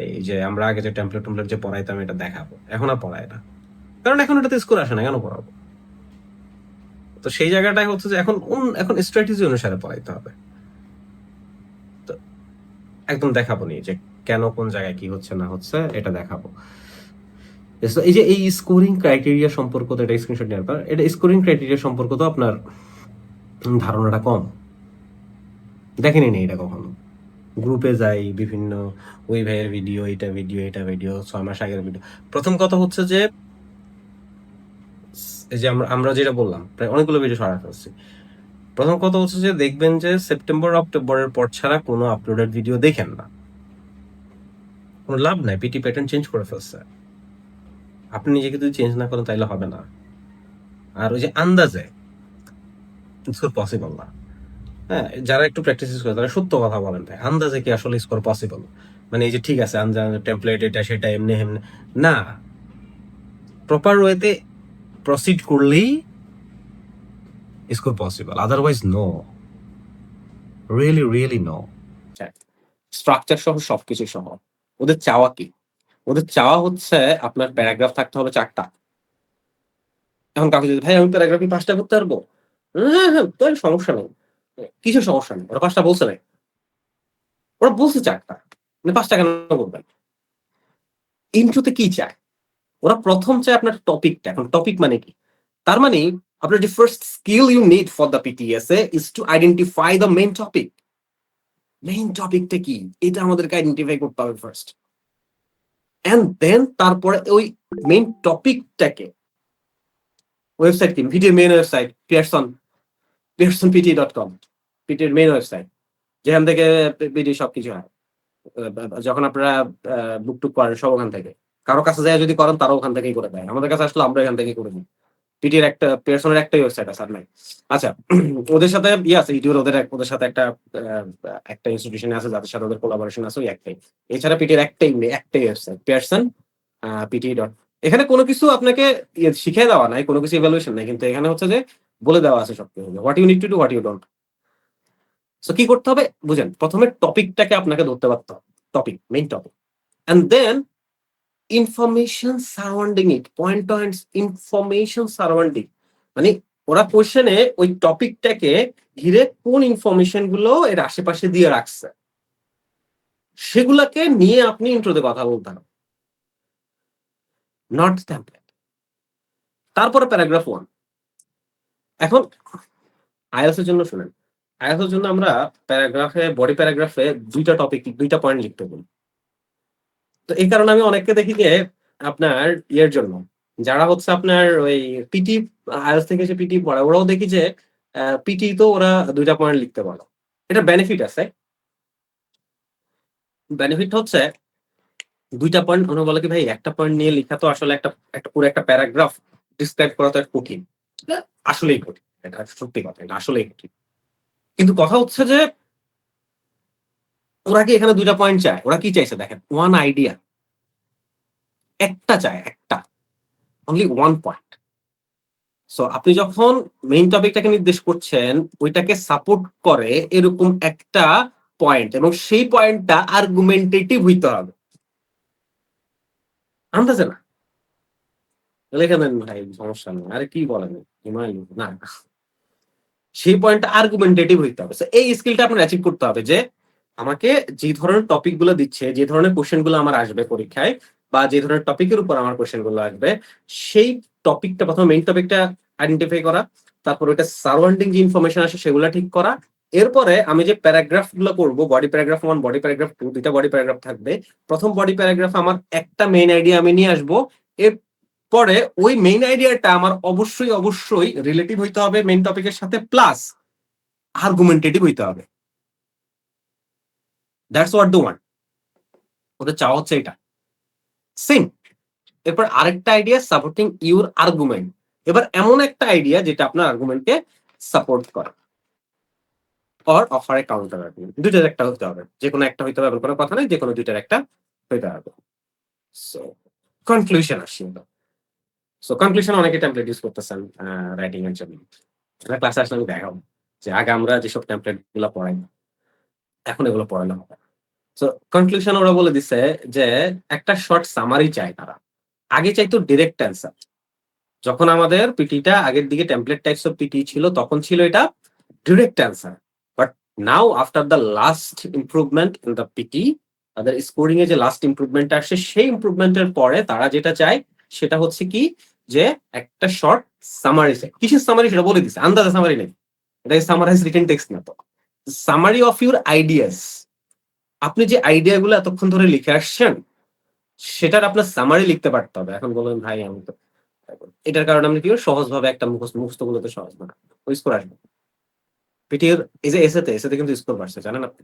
এই যে আমরা আগে যে টেমপ্লেট যে পড়াইতাম এটা দেখাবো, এখন আর পড়াই না, কারণ এখন এটাতে স্কোর আসে না, কেন পড়াবো? তো সেই জায়গাটাই হচ্ছে যে এখন স্ট্র্যাটেজি অনুসারে পড়াইতে হবে। তো একদম দেখাবো নি যে কেন কোন জায়গায় কি হচ্ছে না হচ্ছে, এটা দেখাবো। এই যে এই স্কোরিং ক্রাইটেরিয়া সম্পর্ক, তো এটা স্ক্রিনশট নেওয়ার পর, এটা স্কোরিং ক্রাইটেরিয়া সম্পর্ক তো আপনার ধারণাটা কম, দেখেনি নি এটা কখনো। গ্রুপে যাই, বিভিন্ন ওই ভাইয়ের ভিডিও, এটা ভিডিও, এটা ভিডিও, 6 মাস আগের ভিডিও। প্রথম কথা হচ্ছে যে এই যে আমরা যেটা বললাম, প্রায় অনেকগুলো ভিডিও সরা ফেলছি। প্রথম কথা হচ্ছে যে দেখবেন যে সেপ্টেম্বর অক্টোবরের পর ছাড়া কোনো আপলোডেড ভিডিও দেখেন না, কোনো লাভ নাই, পিটি প্যাটার্ন চেঞ্জ করে ফেলছে। আপনি নিজেকে যদি চেঞ্জ না করেন তাইলে হবে না। আর ওই যে আন্দাজে স্কোর পসিবল না। হ্যাঁ, যারা একটু প্র্যাকটিস করে তারা সত্য কথা বলেন, ভাই আন্দাজে কি আসলে স্কোর পসিবল? মানে এই যে ঠিক আছে আন্দাজ টেমপ্লেট এটা সেটা এমনি এমনি না, প্রপার ওয়েতে প্রসিড করলেই score possible, otherwise no, really really no. Structure সহ সবকিছু সহ ওদের চাওয়া কি? ওদের চাওয়া হচ্ছে আপনার প্যারাগ্রাফ থাকতে হবে 4টা। এখন কাউকে যদি ভাই আমি প্যারাগ্রাফি 5টা করতে পারবো, হ্যাঁ হ্যাঁ তো সমস্যা নেই, কিসের সমস্যা নেই, ওরা 5টা বলছে না, ওরা বলছে 4টা, মানে 5টা কেন বলবেন? ইন্ট্রোতে কি চায়? ওরা প্রথম চায় আপনার টপিকটা। এখন টপিক মানে কি? তার মানে আপনার যে first skill you need for the PTSA is to identify the main topic. Main টপিকটা কি এটা আমাদেরকে আইডেন্টিফাই করতে হবে ফার্স্ট, এন্ড দেন তারপরে ওই মেইন টপিকটাকে ওয়েবসাইট কি ভিডিও মেইন ওয়েবসাইট pearsonpt.com, পিটির মেইন ওয়েবসাইট, যেখান থেকে পিটি সবকিছু হয়। যখন আপনারা বুক টুক করেন সব ওখান থেকে, কারো কাছে যায় যদি করেন তারাও ওখান থেকেই করে দেয়, আমাদের কাছে আসলে আমরা এখান থেকেই করে দিই। পিটির একটা পেয়ারসনের একটাই ওয়েবসাইট আছে আর নাই। আচ্ছা, ওদের সাথে আছে ইউটিউবের, ওদের সাথে একটা ইনস্টিটিউশন আছে যাদের সাথে ওদের কোলাবোরেশন আছে, ওই একটাই। এছাড়া পিটির একটাই ওয়েবসাইট পেয়ারসন পিটি ডট। এখানে কোনো কিছু আপনাকে শিখিয়ে দেওয়া নাই, কোনো কিছু ইভ্যালুয়েশন নাই, কিন্তু এখানে হচ্ছে যে বলে দেওয়া আছে সবকিছু, what you need to do, what you don't. So কি করতে হবে বুঝেন, প্রথমে টপিকটাকে আপনাকে ধরতে পারতে হবে, topic, main topic, and then information surrounding it, points information surrounding, মানে ওরা কোশ্চেনে ওই টপিকটাকে ঘিরে কোন ইনফরমেশন গুলো এর আশেপাশে দিয়ে রাখছে, সেগুলাকে নিয়ে আপনি ইন্ট্রোতে কথা বলতে হবে, নট টেমপ্লেট। তারপরে প্যারাগ্রাফ 1। এখন আইএলটিএস এর জন্য শুনেন, আইএলটিএস এর জন্য আমরা বডি প্যারাগ্রাফে 2টা টপিক, 2টা পয়েন্ট লিখতে বলি। তো এই কারণে আমি অনেককে দেখি যে আপনার ইয়ের জন্য, যারা হচ্ছে আপনার ওই পিটি আইএলটিএস থেকে যে পিটি পড়ে, ওরাও দেখি যে পিটি তো ওরা 2টা পয়েন্ট লিখতে বলে। এটা বেনিফিট আছে, বেনিফিট হচ্ছে 2টা পয়েন্ট। ওরা বলে কি ভাই একটা পয়েন্ট নিয়ে লেখা তো আসলে একটা পুরো একটা প্যারাগ্রাফ ডিসক্রাইব করা তো কঠিন, আসলেই কঠিন, এটা সত্যি কথা, এটা আসলেই কঠিন। কিন্তু কথা হচ্ছে যে ওরা কি এখানে ২ টা পয়েন্ট চায়? ওরা কি চাইছে দেখেন, 1 আইডিয়া। একটা চায়, একটা। Only 1 point. সো আপনি যখন মেইন টপিকটাকে নির্দেশ করছেন, ওইটাকে সাপোর্ট করে এরকম একটা পয়েন্ট এবং সেই পয়েন্টটা আর্গুমেন্টেটিভ হইতে হবে। আনতেছে না? লিখে দেন ভাই, সমস্যা নেই। আরে কি বলেন? হিমালয় না। সেই পয়েন্টটা আর্গুমেন্টেটিভ হইতে হবে। সো এই স্কিলটা আপনার অ্যাচিভ করতে হবে যে, আমাকে যে ধরনের টপিক গুলো দিচ্ছে, যে ধরনের কোয়েশ্চেন গুলো আমার আসবে পরীক্ষায় বা যে ধরনের টপিকের উপর আমার কোয়েশ্চেন গুলো আসবে, সেই টপিকটা প্রথমে মেইন টপিকটা আইডেন্টিফাই করা, তারপর ওইটা সারাউন্ডিং যে ইনফরমেশন আসে সেগুলো ঠিক করা। এরপরে আমি যে প্যারাগ্রাফ গুলো করবো, বডি প্যারাগ্রাফ 1, বডি প্যারাগ্রাফ 2, ২ টা বডি প্যারাগ্রাফ থাকবে। প্রথম বডি প্যারাগ্রাফে আমার একটা মেইন আইডিয়া আমি নিয়ে আসবো। এরপরে ওই মেইন আইডিয়াটা আমার অবশ্যই রিলেটিভ হইতে হবে মেইন টপিকের সাথে, প্লাস আর্গুমেন্টেটিভ হইতে হবে। That's what they want. ওদের চাওয়া হচ্ছে এটা। সেম। এরপর আরেকটা আইডিয়া, সাপোর্টিং ইউর আর্গুমেন্ট। এবার এমন একটা আইডিয়া যেটা আপনার আর্গুমেন্টকে সাপোর্ট করে। Or offer A counter argument. দুইটার একটা হতে হবে। যেকোনো একটা হইতে হবে এমন কোনো কথা নাই, যেকোনো দুইটার একটা হইতে হবে। সো কনক্লুশন আসি এবার। সো কনক্লুশন অনেকে টেমপ্লেট ইউজ করতেছেন রাইটিং এর জন্য। ক্লাসে আসলে আমি দেখাবো যে আগে আমরা যেসব টেমপ্লেট গুলা পড়াই, এখন এগুলো পড়ানো হবে। সো কনক্লুশন ওরা বলে দিছে যে একটা শর্ট সামারি চায় তারা। আগে চাইতো ডিরেক্ট অ্যান্সার। যখন আমাদের পিটিটা আগের দিকে টেমপ্লেট টাইপস অফ পিটি ছিল, তখন ছিল এটা direct answer. But now after the last improvement in the PT, তাদের স্কোরিং এ যে লাস্ট ইমপ্রুভমেন্ট আসছে, সেই ইমপ্রুভমেন্টের পরে তারা যেটা চায় সেটা হচ্ছে কি, যে একটা শর্ট সামারি চাই। কিসের সামারি সেটা বলে দিছে, আন্দাজে সামারি নেই। এটা সামারাইজ রিটেন টেক্সট না তো। Summary of your ideas. আপনি যে আইডিয়া গুলো এতক্ষণ ধরে লিখে আসছেন, সেটার আপনার সামারি লিখতে পারতে হবে। এখন বলুন ভাই আমি তো, এটার কারণে আমি কি সহজ ভাবে একটা মুখস্থ গুলোতে সহজ না, ওই স্কোর আসবে। পিটির এই যে এসেতে কিন্তু স্কোর বাড়ছে জানেন আপনি।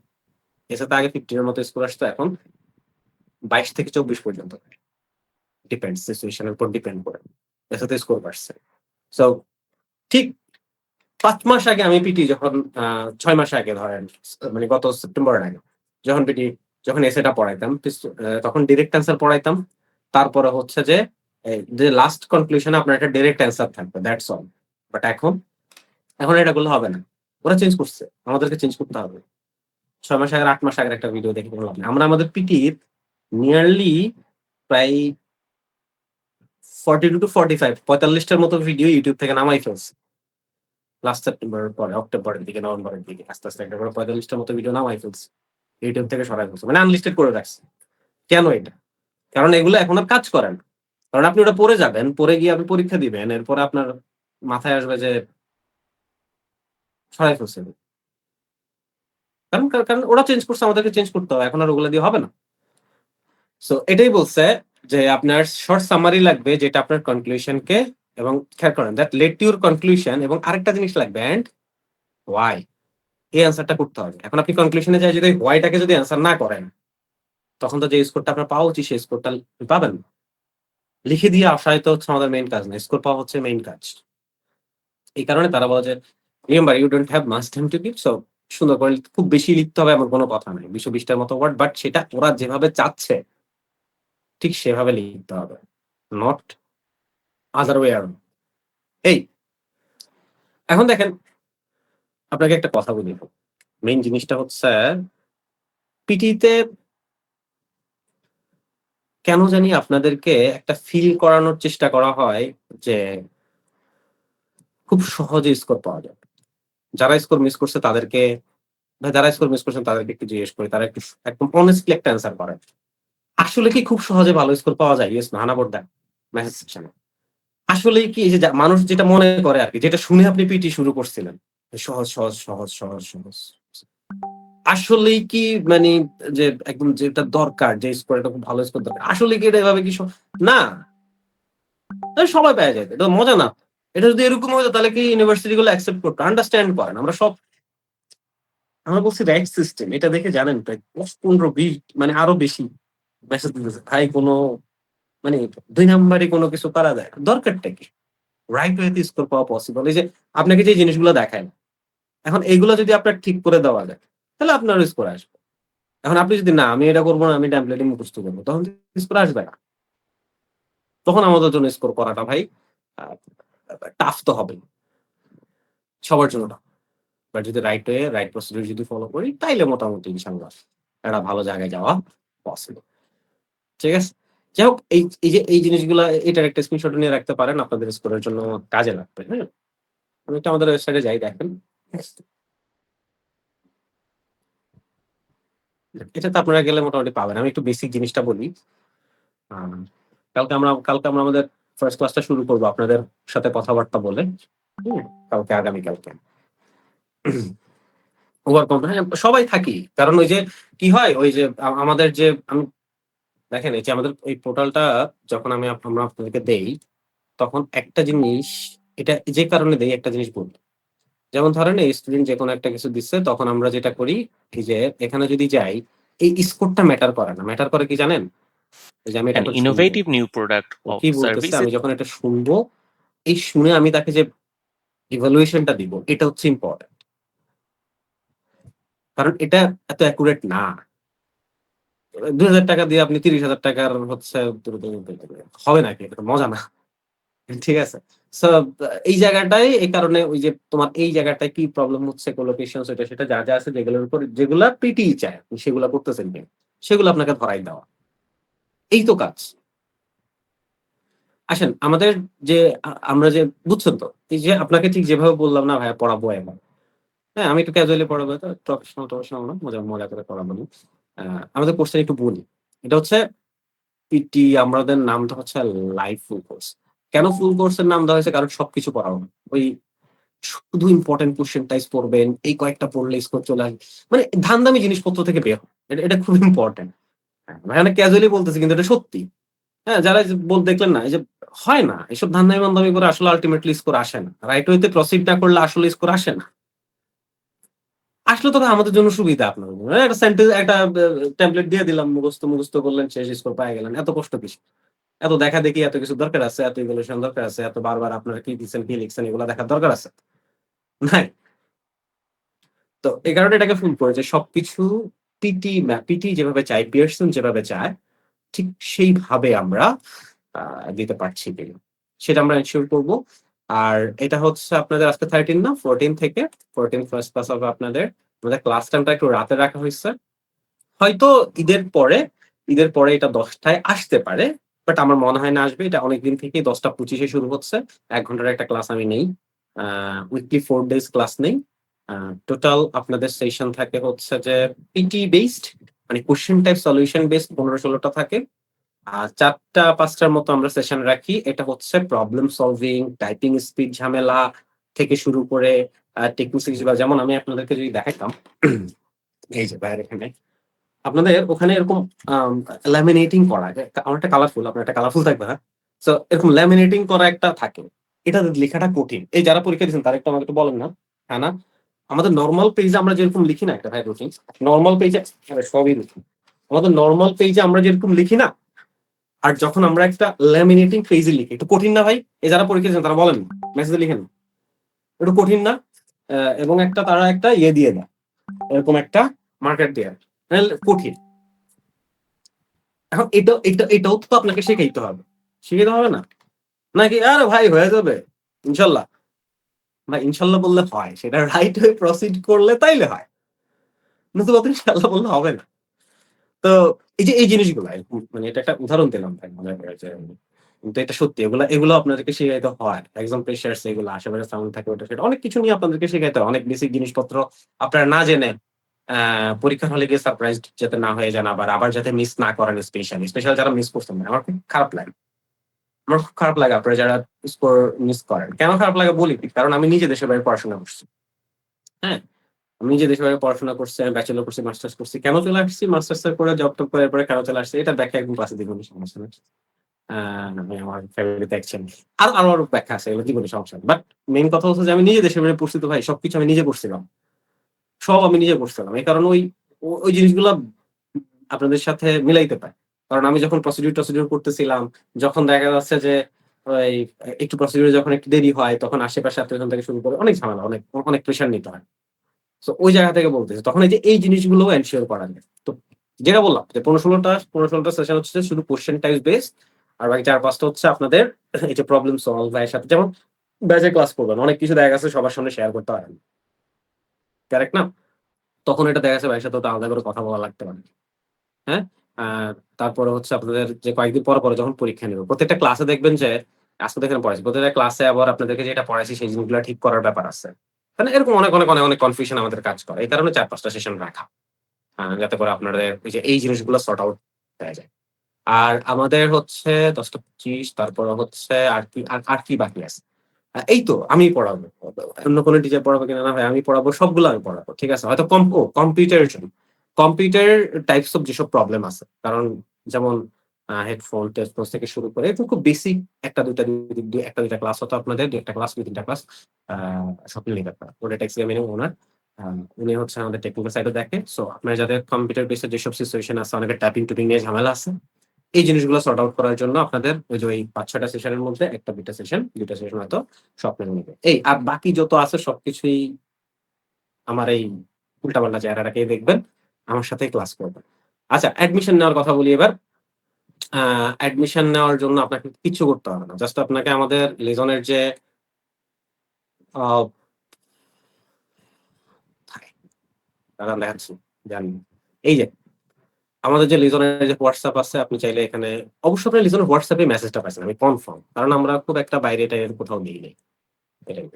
এসেতে আগে 50 এর মতো স্কোর আসতো, এখন 22 থেকে 24 পর্যন্ত। ডিপেন্ডস, সিচুয়েশনের উপর ডিপেন্ড করে এসেতে স্কোর বাড়ছে। সো ঠিক 5 মাস আগে আমি পিটি যখন 6 মাস আগে ধরেন, মানে গত সেপ্টেম্বরের আগে যখন পিটি, যখন এসেটা পড়াইতাম, তখন ডিরেক্ট অ্যান্সার পড়াইতাম। তারপরে হচ্ছে যে যে লাস্ট কনক্লুশনে আপনার একটা ডিরেক্ট অ্যান্সার থাকবে, দ্যাটস অল। বাট এখন এটা করলে হবে না। ওরা চেঞ্জ করছে, আমাদেরকে চেঞ্জ করতে হবে। 6 মাস আগে 8 মাস আগের একটা ভিডিও দেখে কোনো লাভ নেই। আমরা আমাদের পিটির নিয়ারলি প্রায় 42 টু 45, 45টার মতো ভিডিও ইউটিউব থেকে নামাই ফেলছি। লাস্ট সেপ্টেম্বরের পরে, অক্টোবরের দিকে, নভেম্বরের দিকে আস্তে একটা করে 45টার মতো ভিডিও নামাই ফেলছি। ইউটিউব থেকে সরাই ফেলছি, মানে আনলিস্টেড করে রাখছি। কেন এটা? কারণ এগুলো এখন আর কাজ করে না। কারণ আপনি ওটা পড়ে যাবেন, পড়ে গিয়ে আপনি পরীক্ষা দিবেন, এরপরে আপনার মাথায় আসবে যে সরাই ফেলছে। কারণ ওরা চেঞ্জ করছে, আমাদেরকে চেঞ্জ করতে হবে। এখন আর ওগুলো দিয়ে হবে না। সো এটাই বলছে যে আপনার শর্ট সামারি লাগবে যেটা আপনার কনক্লুশনকে, এবং খেয়াল করেন দ্যাট লেট ইউর কনক্লুশন, এবং আরেকটা জিনিস লাগবে এন্ড ওয়াই। এই অ্যান্সারটা করতে হবে। এখন আপনি কনক্লুশনে যাই যদি হোয়াইটাকে যদি অ্যান্সার না করেন, তখন তো যে স্কোরটা আপনার পাওয়া উচিত সেই স্কোরটা পাবেন না। লিখে দিয়ে আসাই তো হচ্ছে আমাদের মেইন কাজ না, স্কোর পাওয়া হচ্ছে মেইন কাজ। এই কারণে তারা বলে যে remember you don't have much time to give. So সুন্দর করে খুব বেশি লিখতে হবে এমন কোনো কথা নেই, 220টার মতো ওয়ার্ড, বাট সেটা ওরা যেভাবে চাচ্ছে ঠিক সেভাবে লিখতে হবে, নট আদার ওয়ে অ্যারাউন্ড। এই এখন দেখেন, আপনাকে একটা কথা বলি। মেইন জিনিসটা হচ্ছে পিটিতে কেন জানি আপনাদেরকে একটা ফিল করানোর চেষ্টা করা হয় যে খুব সহজে স্কোর পাওয়া যায়। যারা স্কোর মিস করছে তাদেরকে, যারা স্কোর মিস করছেন তাদেরকে একটু জিজ্ঞেস করি, তারা একটু একদম অনেস্টলি একটা অ্যান্সার করে। আসলে কি খুব সহজে ভালো স্কোর পাওয়া যায়? ইয়েস না বোর্ড দেন মেসেজ সেকশনে। আসলেই কি এই যে মানুষ যেটা মনে করে আরকি, যেটা শুনে আপনি পিটি শুরু করছিলেন, সহজ, সহজ, সহজ, সহজ, সহজ। আসলেই কি মানে যে একদম যেটা দরকার, যে স্কোর এটা খুব ভালো স্কোর দরকার, আসলে কি এটা এভাবে কি না, সবাই পেয়ে যায়। এটা মজা না। এটা যদি এরকম হতো তাহলে কি ইউনিভার্সিটি গুলো অ্যাকসেপ্ট করতো? আন্ডারস্ট্যান্ড করেন। আমরা বলছি রাইট সিস্টেম। এটা দেখে জানেন প্রায় ১০, ১৫, ২০ মানে আরো বেশি মেসেজ দিতেছে। ভাই কোনো মানে ২ নাম্বারে কোনো কিছু করা যায়? দরকারটা কি? রাইট ওয়েতে স্কোর পাওয়া পসিবল। এই যে আপনাকে যে জিনিসগুলো দেখায়, এখন এইগুলো যদি আপনার ঠিক করে দেওয়া যায়, তাহলে আপনার স্কোর আসবে। এখন আপনি যদি না আমি এটা করব না, আমি টেমপ্লেটই মুখস্থ করব, তখন স্কোর আসবে না। তখন আমাদের জন্য স্কোর করাটা ভাই আ টাফ তো হবেই। সবার জন্য টাফ। বাট যদি রাইট ওয়ে, রাইট প্রসিডিউর যদি ফলো করি, তাইলে মোটামুটি ইনশাআল্লাহ একটা ভালো জায়গায় যাওয়া পসিবল। ঠিক আছে? যাই হোক এই জিনিসগুলা এটার একটা স্ক্রিনশট নিয়ে রাখতে পারেন। আপনাদের স্কোরের জন্য কাজে লাগবে। হ্যাঁ? আমি একটু আমাদের ওয়েবসাইটে যাই দেখেন। এটাতে আপনারা গেলে মোটামুটি পাবেন। আমি একটু বেসিক জিনিসটা বলি। আম কালকে আমরা আমাদের ফার্স্ট ক্লাসটা শুরু করব আপনাদের সাথে কথাবার্তা বলে। হুম? আগামীকালকে। ওভারকম হ্যাঁ, সবাই থাকি। কারণ ওই যে কি হয় ওই যে আমাদের যে আমি দেখেন এই যে আমাদের এই পোর্টালটা যখন আমরা আপনাদেরকে দেই, তখন একটা জিনিস এটা যে কারণে দেই একটা জিনিস বলি। যেমন ধরেন এই স্টুডেন্ট যেকোনো একটা কিছু দিচ্ছে তখন আমরা যেটা করি এই যে এখানে যদি যাই, এই স্কোরটা ম্যাটার করে না। ম্যাটার করে কি জানেন? এই যে আমি এটা An এখন শুনবো। innovative new product O of কি বলতেছে services আমি যখন এটা শুনবো, এই শুনে আমি তাকে যে ইভালুয়েশনটা দিব এটা হচ্ছে ইম্পোর্টেন্ট। কারণ এটা এত অ্যাকুরেট না। ৳২,০০০ দিয়ে আপনি ৳৩০,০০০ হচ্ছে হবে নাকি? এটা তো মজা না। ঠিক আছে? সো এই জায়গাটায় এই কারণে ওই যে তোমার এই জায়গাটায় কি প্রবলেম হচ্ছে কোলোকেশনস এটা সেটা যা আছে যেগুলোর উপর যেগুলা পিটিই চায় আপনি সেগুলা করতেছেন কিনা? সেগুলো আপনাকে ধরাই দেওয়া। এই তো কাজ। আসেন আমাদের যে আমরা যে বুঝছেন তো? এই যে আপনাকে ঠিক যেভাবে বললাম না ভাইয়া পড়াবো এমন। হ্যাঁ, আমি একটু ক্যাজুয়ালি পড়াবো তো প্রফেশনাল না। মজা করে পড়াবো না। আ আমাদের কোর্সটা একটু বলি। এটা হচ্ছে পিটি আমাদের নামটা হচ্ছে লাইভ ফুল কোর্স। কেন ফুল কোর্স এর নাম দেওয়া হয়েছে? কারণ সবকিছু পড়াবো না। ওই শুধু ইম্পোর্টেন্ট কোয়েশ্চেন টাইজ পড়বেন। এই কয়েকটা পড়লে স্কোর চলে আসবে। মানে ধান্দামি জিনিসপত্র থেকে বের হন। এটা খুব ইম্পোর্টেন্ট। হ্যাঁ, ভাই অনেক ক্যাজুয়ালি বলতেছি কিন্তু এটা সত্যি। হ্যাঁ, যারা এই যে দেখলেন না? এই যে হয় না। এসব ধান্দামি-বান্দামি করে আসলে আল্টিমেটলি স্কোর আসে না। রাইট ওয়ে তে প্রসিড না করলে আসলে স্কোর আসে না। আসলে তো ভাই আমাদের জন্য সুবিধা আপনার জন্য। একটা একটা টেমপ্লেট দিয়ে দিলাম মুখস্থ করলেন শেষ স্কোর পেয়ে গেলেন। এত কষ্ট কিসের? এত দেখাদেখি এত কিছু দরকার আছে, এত ইভ্যালুয়েশন দরকার আছে, এত বারবার আপনারা কি দিচ্ছেন, কি লিখছেন এগুলা দেখার দরকার আছে? নাই। তো এই কারণে এটাকে ফুল করে যে সবকিছু পিটি যেভাবে চায়, পিয়ারসন যেভাবে চায়, ঠিক সেইভাবে আমরা আ দিতে পারছি কিনা। সেটা আমরা এনশিওর করব। আর এটা হচ্ছে আপনাদের আজকে 13 না 14 থেকে 14 ফার্স্ট ক্লাস হবে আপনাদের। আমাদের ক্লাস টাইমটা একটু রাতে রাখা হইছে। হয়তো ঈদের পরে এটা ১০ টায় আসতে পারে। বাট আমার মনে হয় না আসবে। এটা অনেকদিন থেকেই ১০টা ২৫ এ শুরু হচ্ছে। ১ ঘন্টার একটা ক্লাস আমি নেই। আ উইকলি 4 ডেজ ক্লাস নেই। আ টোটাল আপনাদের সেশন থাকে হচ্ছে যে পিটি বেসড মানে কোয়েশ্চেন টাইপ সলিউশন বেসড ১৫-১৬ টা থাকে। ৪টা ৫টার মতো আমরা সেশন রাখি। এটা হচ্ছে প্রবলেম সলভিং, টাইপিং স্পিড ঝামেলা থেকে শুরু করে টেকনিক্স যেগুলো যেমন আমি আপনাদেরকে যদি দেখাইতাম এই যে বাইরে এখানে আপনাদের ওখানে এরকম ল্যামিনেটিং করা যে অনেকটা কালারফুল, আপনার একটা কালারফুল থাকবে, হ্যাঁ? সো এরকম ল্যামিনেটিং করা একটা থাকে। এটা লেখাটা কঠিন। এই যারা পরীক্ষা দিয়েছেন তারা একটু আমাকে একটু বলেন না? হ্যাঁ, না? আমাদের নরমাল পেজে আমরা যেরকম লিখি না একটা ভাই রুটিন, নরমাল পেজে আরে সবই রুটিন। আমাদের নরমাল পেজে আমরা যেরকম লিখি না? আর যখন আমরা একটা ল্যামিনেটিং পেজে লিখি, একটু কঠিন না ভাই? এই যারা পরীক্ষা দিয়েছেন তারা বলেন, মেসেজে লিখেন। একটু কঠিন না? এবং তারা একটা ইয়ে দিয়ে দেয়। এরকম একটা মার্কার দেয়া। কঠিন। এখন এটাও তো আপনাকে শিখাইতে হবে। শিখাইতে হবে না? নাকি আরে ভাই হয়ে যাবে। ইনশাল্লাহ। ভাই ইনশাল্লাহ বললে হয়। সেটা রাইট ওয়ে প্রসিড করলে তাইলে হয়। নতুবা তো ইনশাল্লাহ বললে হবে না। তো এই জিনিসগুলা মানে এটা একটা উদাহরণ দিলাম ভাই মনে করে যে কিন্তু এটা সত্যি এগুলো আপনাদেরকে শিখাইতে হয়। এক্সাম প্রেশারস এগুলো আশেপাশে সাউন্ড থাকে ওটা সেটা অনেক কিছু নিয়ে আপনাদেরকে শিখাইতে হয়। অনেক বেসিক জিনিসপত্র আপনারা না জেনে পরীক্ষার হলে গিয়ে সারপ্রাইজড যাতে না হয়ে যান আবার যাতে মিস না করেন স্পেশাল যারা মিস করছেন না। আমার খুব খারাপ লাগে। আমার খুব খারাপ লাগে আপনারা যারা স্কোর মিস করেন। কেন খারাপ লাগে বলি? কারণ আমি নিজে দেশের বাইরে পড়াশোনা করছি। হ্যাঁ? আমি নিজে দেশের বাইরে পড়াশোনা করছি, আমি ব্যাচেলর করছি, মাস্টার্স করছি। কেন চলে আসছি? মাস্টার্স এর করে জব-টব করে এরপরে কেন চলে আসছি? এটা ব্যাখ্যা একদম ক্লাসে দিব সমস্যা নেই। আমি আমার ফ্যামিলিতে অ্যাকচুয়ালি আরো ব্যাখ্যা আছে এগুলো জীবনে সমস্যা নেই। বাট মেইন কথা হচ্ছে যে আমি নিজে দেশের বাইরে পড়ছি তো ভাই সবকিছু আমি নিজে করছিলাম। সব আমি নিজে করছিলাম। এই কারণে ওই জিনিসগুলা আপনাদের সাথে মিলাইতে পারি। কারণ আমি যখন প্রসিডিউর করতেছিলাম, যখন দেখা যাচ্ছে যে ওই একটু প্রসিডিউরে যখন একটু দেরি হয়, তখন আশেপাশে আত্মীয়স্বজন থেকে শুরু করে অনেক ঝামেলা, অনেক প্রেশার নিতে হয়। সো ওই জায়গা থেকে বলতেছে, তখন এই যে এই জিনিসগুলো এনশিওর করা যায়। তো যেটা বললাম যে 15-16টা সেশন হচ্ছে শুধু কোশ্চেন টাইপ বেস, আর বাকি 4-5টা হচ্ছে আপনাদের এই যে প্রবলেম সলভ এর সাথে, যেমন ব্যাচে ক্লাস করবেন, অনেক কিছু দেখা গেছে সবার সামনে শেয়ার করতে পারেন, কারেক্ট না? তখন এটা দেখা যাচ্ছে ভাইয়ের সাথে তো আলাদা করে কথা বলা লাগতে পারে। হ্যাঁ? আর তারপরে হচ্ছে আপনাদের যে কয়েকদিন পরে যখন পরীক্ষা নিব, প্রত্যেকটা ক্লাসে দেখবেন যে আজকে দেখেন পড়াইছি। প্রত্যেকটা ক্লাসে আবার আপনাদেরকে যেটা পড়াইছি সেই জিনিসগুলো ঠিক করার ব্যাপার আছে। মানে এরকম অনেক কনফিউশন আমাদের কাজ করে। এই কারণে ৪-৫টা সেশন রাখা। যাতে করে আপনাদের এই জিনিসগুলো সর্ট আউট হয়ে যায়। আর আমাদের হচ্ছে ১০টা ২৫, তারপরে হচ্ছে আর কি বাকি আছে? এই তো আমি পড়াবো। অন্য কোনো টিচার পড়াবে কিনা না ভাই, আমি পড়াবো, সবগুলো আমি পড়াবো। ঠিক আছে? হয়তো কম্পিউটারের জন্য। কম্পিউটার টাইপস অফ যেসব প্রবলেম আছে। কারণ যেমন হেডফোন, টেস্টফোন থেকে শুরু করে একদম খুব বেসিক ১টা ২টা ক্লাস হতো আপনাদের, ২ একটা ক্লাস, ২-৩টা ক্লাস। আ স্বপ্নিল নিবেদিতা। ওটা ট্যাক্স এক্সামিনিং ওনার। আ উনি হচ্ছে আমাদের টেকনিক্যাল সাইডও দেখে। সো আপনার যাদের কম্পিউটার বেসড যেসব সিচুয়েশন আছে, অনেকের টাইপিং-টুপিং নিয়ে ঝামেলা আছে। এই জিনিসগুলো সর্ট আউট করার জন্য আপনাদের ওই যে ওই ৫-৬টা সেশনের মধ্যে ১টা ২টা সেশন, ২টা সেশন হয়তো স্বপ্নের নিবে। আর বাকি যত আছে সবকিছুই আমার এই উল্টাপাল্টা চেহারাটাকেই দেখবেন। আমার সাথেই ক্লাস করবেন। আচ্ছা, অ্যাডমিশন নেওয়ার কথা বলি এবার। আ অ্যাডমিশন নেওয়ার জন্য আপনাকে কিচ্ছু করতে হবে না। জাস্ট আপনাকে আমাদের লিজনের যে আ দাঁড়ান দেখাচ্ছি। জানি। এই যে আমাদের যে লিজনের যে WhatsApp আছে, আপনি চাইলে এখানে অবশ্য আপনি লিজনের WhatsApp এ মেসেজটা পাইছেন। আমি কনফার্ম। কারণ আমরা খুব একটা বাইরে-টাইরে কোথাও দেই নাই। এটাই।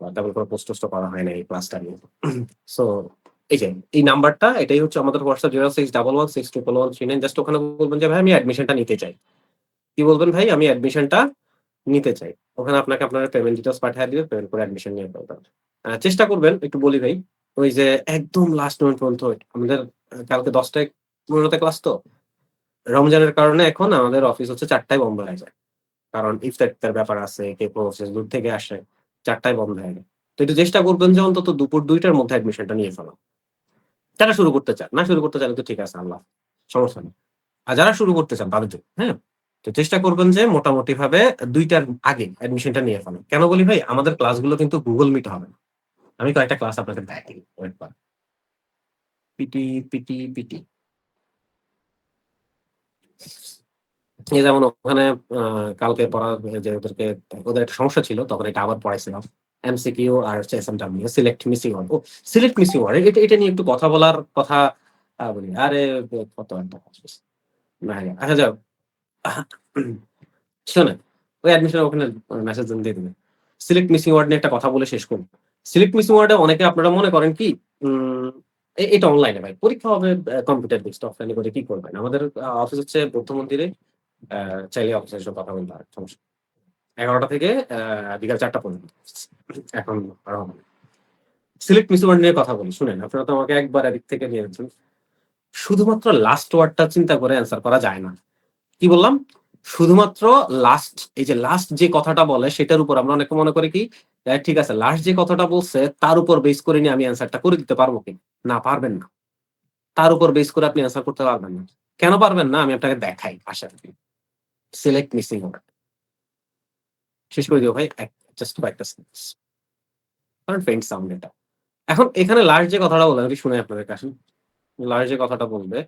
তেমন কোনো পোস্ট-টোস্টও করা হয় নাই এই ক্লাসটা নিয়ে। সো এই যে এই নাম্বারটা, এটাই হচ্ছে আমাদের WhatsApp 0611621139। জাস্ট ওখানে বলবেন যে, "ভাই আমি অ্যাডমিশনটা নিতে চাই।" কি বলবেন? "ভাই আমি অ্যাডমিশনটা নিতে চাই।" ওখানে আপনাকে আপনার পেমেন্ট ডিটেইলস পাঠায় দিবে। পেমেন্ট করে অ্যাডমিশন নিয়ে ফেলবেন। চেষ্টা করবেন, একটু বলি ভাই, ওই যে একদম লাস্ট মোমেন্ট পর্যন্ত আমাদের কালকে ১০টায় ১৫ তে ক্লাস তো। রমজানের কারণে এখন আমাদের অফিস হচ্ছে ৪ টায় বন্ধ হয়ে যায়। কারণ ইফতার-টিফতার ব্যাপার আছে, কেউ প্রসেস দূর থেকে আসে। ৪ টায় বন্ধ হয়ে যায়। তো একটু চেষ্টা করবেন যে অন্তত দুপুর ২ টার মধ্যে অ্যাডমিশনটা নিয়ে ফেলা। যারা শুরু করতে চান, না শুরু করতে চাইলে তো ঠিক আছে, আল্লাহ, সমস্যা নেই। আর যারা শুরু করতে চান তাদের জন্য, হ্যাঁ? তো চেষ্টা করবেন যে মোটামুটিভাবে ২ টার আগে অ্যাডমিশনটা নিয়ে ফেলেন। কেন বলি ভাই? আমাদের ক্লাসগুলো কিন্তু Google Meet হবে না। আমি কয়েকটা ক্লাস আপনাকে দেখাই। ওয়েট করেন। পিটি। এই যেমন ওখানে আ কালকে পড়া যে ওদের একটা সমস্যা ছিল, তখন এটা আবার পড়াইছিলাম। এমসিকিউ আর হচ্ছে SMW, select missing word. Select missing word, এটা নিয়ে একটু কথা বলার কথা বলি। আরে কত একটা না, আচ্ছা যাক। শোনেন, ওই অ্যাডমিশন ওখানে মেসেজ দিয়ে দিবেন। সিলেক্ট মিসিং ওয়ার্ড নিয়ে একটা কথা বলে শেষ করব। সিলেক্ট মিসিং ওয়ার্ড এ অনেকে আপনারা মনে করেন কি, উম এটা অনলাইনে ভাই। পরীক্ষা হবে কম্পিউটার বেসড, অফলাইনে করে কি করবেন? আমাদের অফিস হচ্ছে বৌদ্ধ মন্দিরে। আ চাইলে অফিসে এসে কথা বলতে পারেন, সমস্যা নেই। ১১টা থেকে বিকাল ৪টা পর্যন্ত। এখন আরো হবে। সিলেক্ট মিসিং ওয়ার্ড নিয়ে কথা বলি। শুনেন, আপনারা তো আমাকে একবার এদিক থেকে নিয়ে যাচ্ছেন। শুধুমাত্র লাস্ট ওয়ার্ডটা চিন্তা করে অ্যান্সার করা যায় না। কি বললাম? শুধুমাত্র এই যে লাস্ট যে কথাটা বলে সেটার উপর আমরা অনেকে মনে করি কি, ঠিক আছে, লাস্ট যে কথাটা বলছে তার উপর বেস করে নিয়ে আমি অ্যান্সারটা করে দিতে পারবো কিনা? না, পারবেন না। তার উপর বেস করে আপনি অ্যান্সার করতে পারবেন না। কেন পারবেন না? আমি আপনাকে দেখাই। আসেন। Select missing word. শেষ করে দিও ভাই। জাস্ট কয়েকটা সেকেন্ডস। কারণ ফেইন্ট সাউন্ড এটা। এখন এখানে লাস্ট যে কথাটা বললাম, আমি শুনাই আপনাদেরকে, আসেন। লাস্ট যে কথাটা বলবে,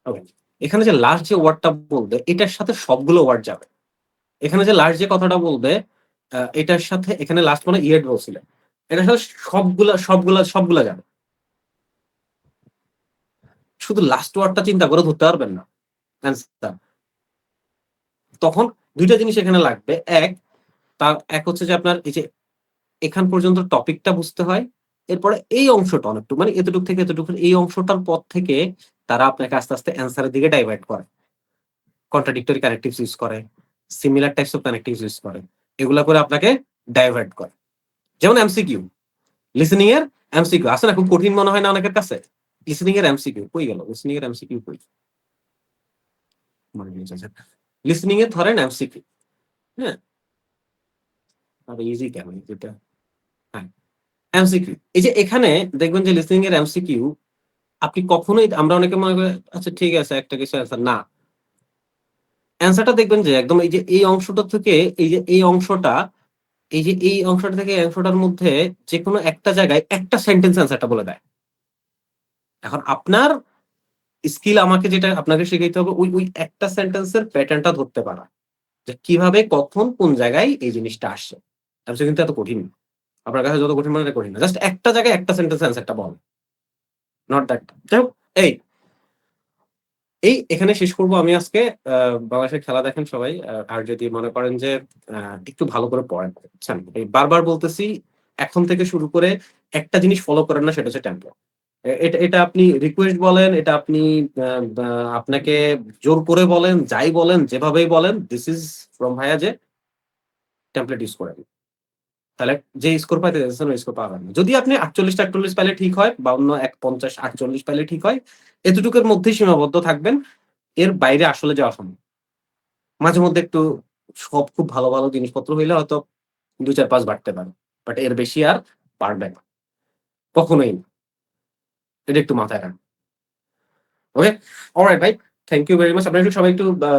ওকে। এখানে যে লাস্ট যে ওয়ার্ডটা বলবে, এটার সাথে সবগুলো ওয়ার্ড যাবে। এখানে যে লাস্ট যে কথাটা বলবে, এটার সাথে এখানে লাস্ট মানে ইয়েট বলছিলেন। এটার সাথে সবগুলা যাবে। শুধু লাস্ট ওয়ার্ডটা চিন্তা করে ধরতে পারবেন না। অ্যান্সার। তখন ২ টা জিনিস এখানে লাগবে। এক হচ্ছে যে আপনার এই যে এখান পর্যন্ত টপিকটা বুঝতে হয়। এরপরে এই অংশটা অনেকটুকু, মানে এতটুক থেকে এতটুকু, এই অংশটার পর থেকে তারা আপনাকে আস্তে অ্যান্সার এর দিকে ডাইভার্ট করে। কন্ট্রাডিক্টরি কানেক্টিভস ইউস করে, সিমিলার টাইপস অফ কানেক্টিভস ইউস করে। এগুলা করে আপনাকে ডাইভার্ট করে। যেমন এমসিকিউ। লিসেনিং এর এমসিকিউ আছে না, খুব কঠিন মনে হয় না অনেকের কাছে? লিসেনিং এর এমসিকিউ কই গেল? লিসেনিং এর এমসিকিউ কই? লিসেনিং এর ধরেন এমসিকিউ, হ্যাঁ? আর ইজি কেন এটা? হ্যাঁ, এমসিকিউ। এই যে এখানে দেখবেন যে লিসেনিং এর এমসিকিউ, আপনি কখনোই, আমরা অনেকে মনে করি আচ্ছা ঠিক আছে একটা কিছু অ্যান্সার না। অ্যান্সারটা দেখবেন যে একদম এই যে এই অংশটা থেকে এই যে এই অংশটা এই যে এই অংশটা থেকে এই অংশটার মধ্যে যেকোনো একটা জায়গায় একটা সেন্টেন্স অ্যান্সারটা বলে দেয়। এখন আপনার স্কিল আমাকে যেটা আপনাকে শিখাইতে হবে ওই একটা সেন্টেন্সের প্যাটার্নটা ধরতে পারা। যে কিভাবে কখন কোন জায়গায় এই জিনিসটা আসছে। অ্যান্সার কিন্তু এত কঠিন না। আপনার কাছে যত কঠিন মনে হয় কঠিন না। জাস্ট একটা জায়গায় একটা সেন্টেন্স অ্যান্সারটা বল। Not that. যাই হোক, এই এখানে শেষ করব আমি আজকে। বাংলাদেশের খেলা দেখেন সবাই। আর যদি মনে করেন যে একটু ভালো করে পড়েন, বুঝছেন? এই বারবার বলতেছি, এখন থেকে শুরু করে একটা জিনিস ফলো করেন না, সেটা হচ্ছে টেম্পো। এটা এটা আপনি রিকোয়েস্ট বলেন, এটা আপনি আ বা আপনাকে জোর করে বলেন, যাই বলেন, যেভাবেই বলেন, দিস ইজ ফ্রম ভাইয়া যে টেমপ্লেট ইউজ করেন। তাহলে যে স্কোর পাইতে যাচ্ছেন ওই স্কোর পাবেন না। যদি আপনি ৪৮-৪৮ পাইলে ঠিক হয়, ৫২, ১ ৫০, ৪৮ পাইলে ঠিক হয়। এতটুকুর মধ্যেই সীমাবদ্ধ থাকবেন। এর বাইরে আসলে যাওয়া সম্ভব। মাঝে মধ্যে একটু সব খুব ভালো, ভালো জিনিসপত্র হইলে হয়তো ২, ৪, ৫ বাড়তে পারে। বাট এর বেশি আর বাড়বে না। কখনোই না। এটা একটু মাথায় রাখবেন। ওকে? অলরাইট ভাই। Thank you very much. আপনারা একটু সবাই একটু আ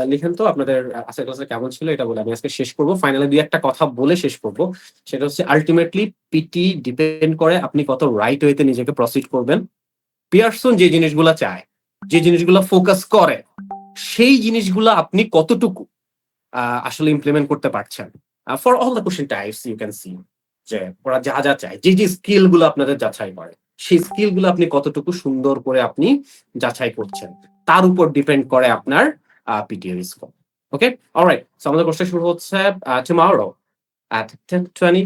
আ লিখেন তো আপনাদের আজকের ক্লাসটা কেমন ছিল এটা বলে আমি আজকে শেষ করব। ফাইনালি ২ ১ টা কথা বলে শেষ করব। সেটা হচ্ছে আল্টিমেটলি পিটি ডিপেন্ড করে আপনি কত রাইট ওয়েতে নিজেকে প্রসিড করবেন। পিয়ারসন যে জিনিসগুলা চায়, যে জিনিসগুলা ফোকাস করে, সেই জিনিসগুলা আপনি কতটুকু আসলে ইমপ্লিমেন্ট করতে পারছেন। For all the question types you can see যে ওরা যা চায়, যে স্কিল গুলো আপনাদের যাচাই করে, সেই স্কিল গুলো আপনি কতটুকু সুন্দর করে আপনি যাচাই করছেন। তার উপর ডিপেন্ড করে আপনার পিটিএ স্কোর। ওকে? অলরাইট। সো আমাদের কোর্সটা শুরু হচ্ছে tomorrow at 10:20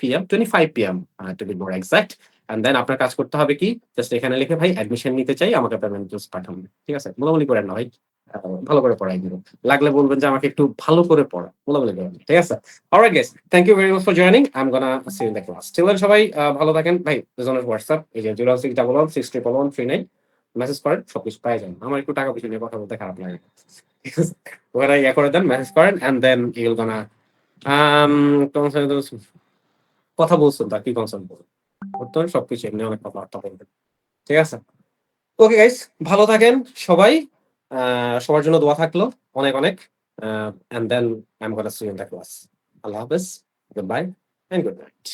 PM, 25 PM to be more exact. And then আপনার কাজ করতে হবে কি? জাস্ট এখানে লিখে ভাই অ্যাডমিশন নিতে চাই, আমাকে পেমেন্ট জাস্ট পাঠান। ঠিক আছে? বলাবলি করেন না ভাই। ভালো করে পড়াই দিব। লাগলে বলবেন যে আমাকে একটু ভালো করে পড়া। বলাবলি করেন না। ঠিক আছে? Alright guys, thank you very much for joining. I am gonna see you in the class. Till then সবাই ভালো থাকেন। ভাই দুজনের WhatsApp এই যে 01611631139 মেসেজ করেন, সবকিছু পাওয়া যাবেন। আমার একটু টাকা পয়সা নিয়ে কথা বলতে খারাপ লাগে। ঠিক আছে? ওখানে ইয়া করে দেন, মেসেজ করেন and then you will gonna um কথা বলছেন তো আর কি কনসার্ন করবেন। বর্তমানে সবকিছু এমনি অনেক কথাবার্তা বলবেন। ঠিক আছে? ওকে গাইস, ভালো থাকেন সবাই। সবার জন্য দোয়া থাকলো অনেক, অনেক। And then I am gonna see you in the class. আল্লাহ হাফেজ, good bye and good night.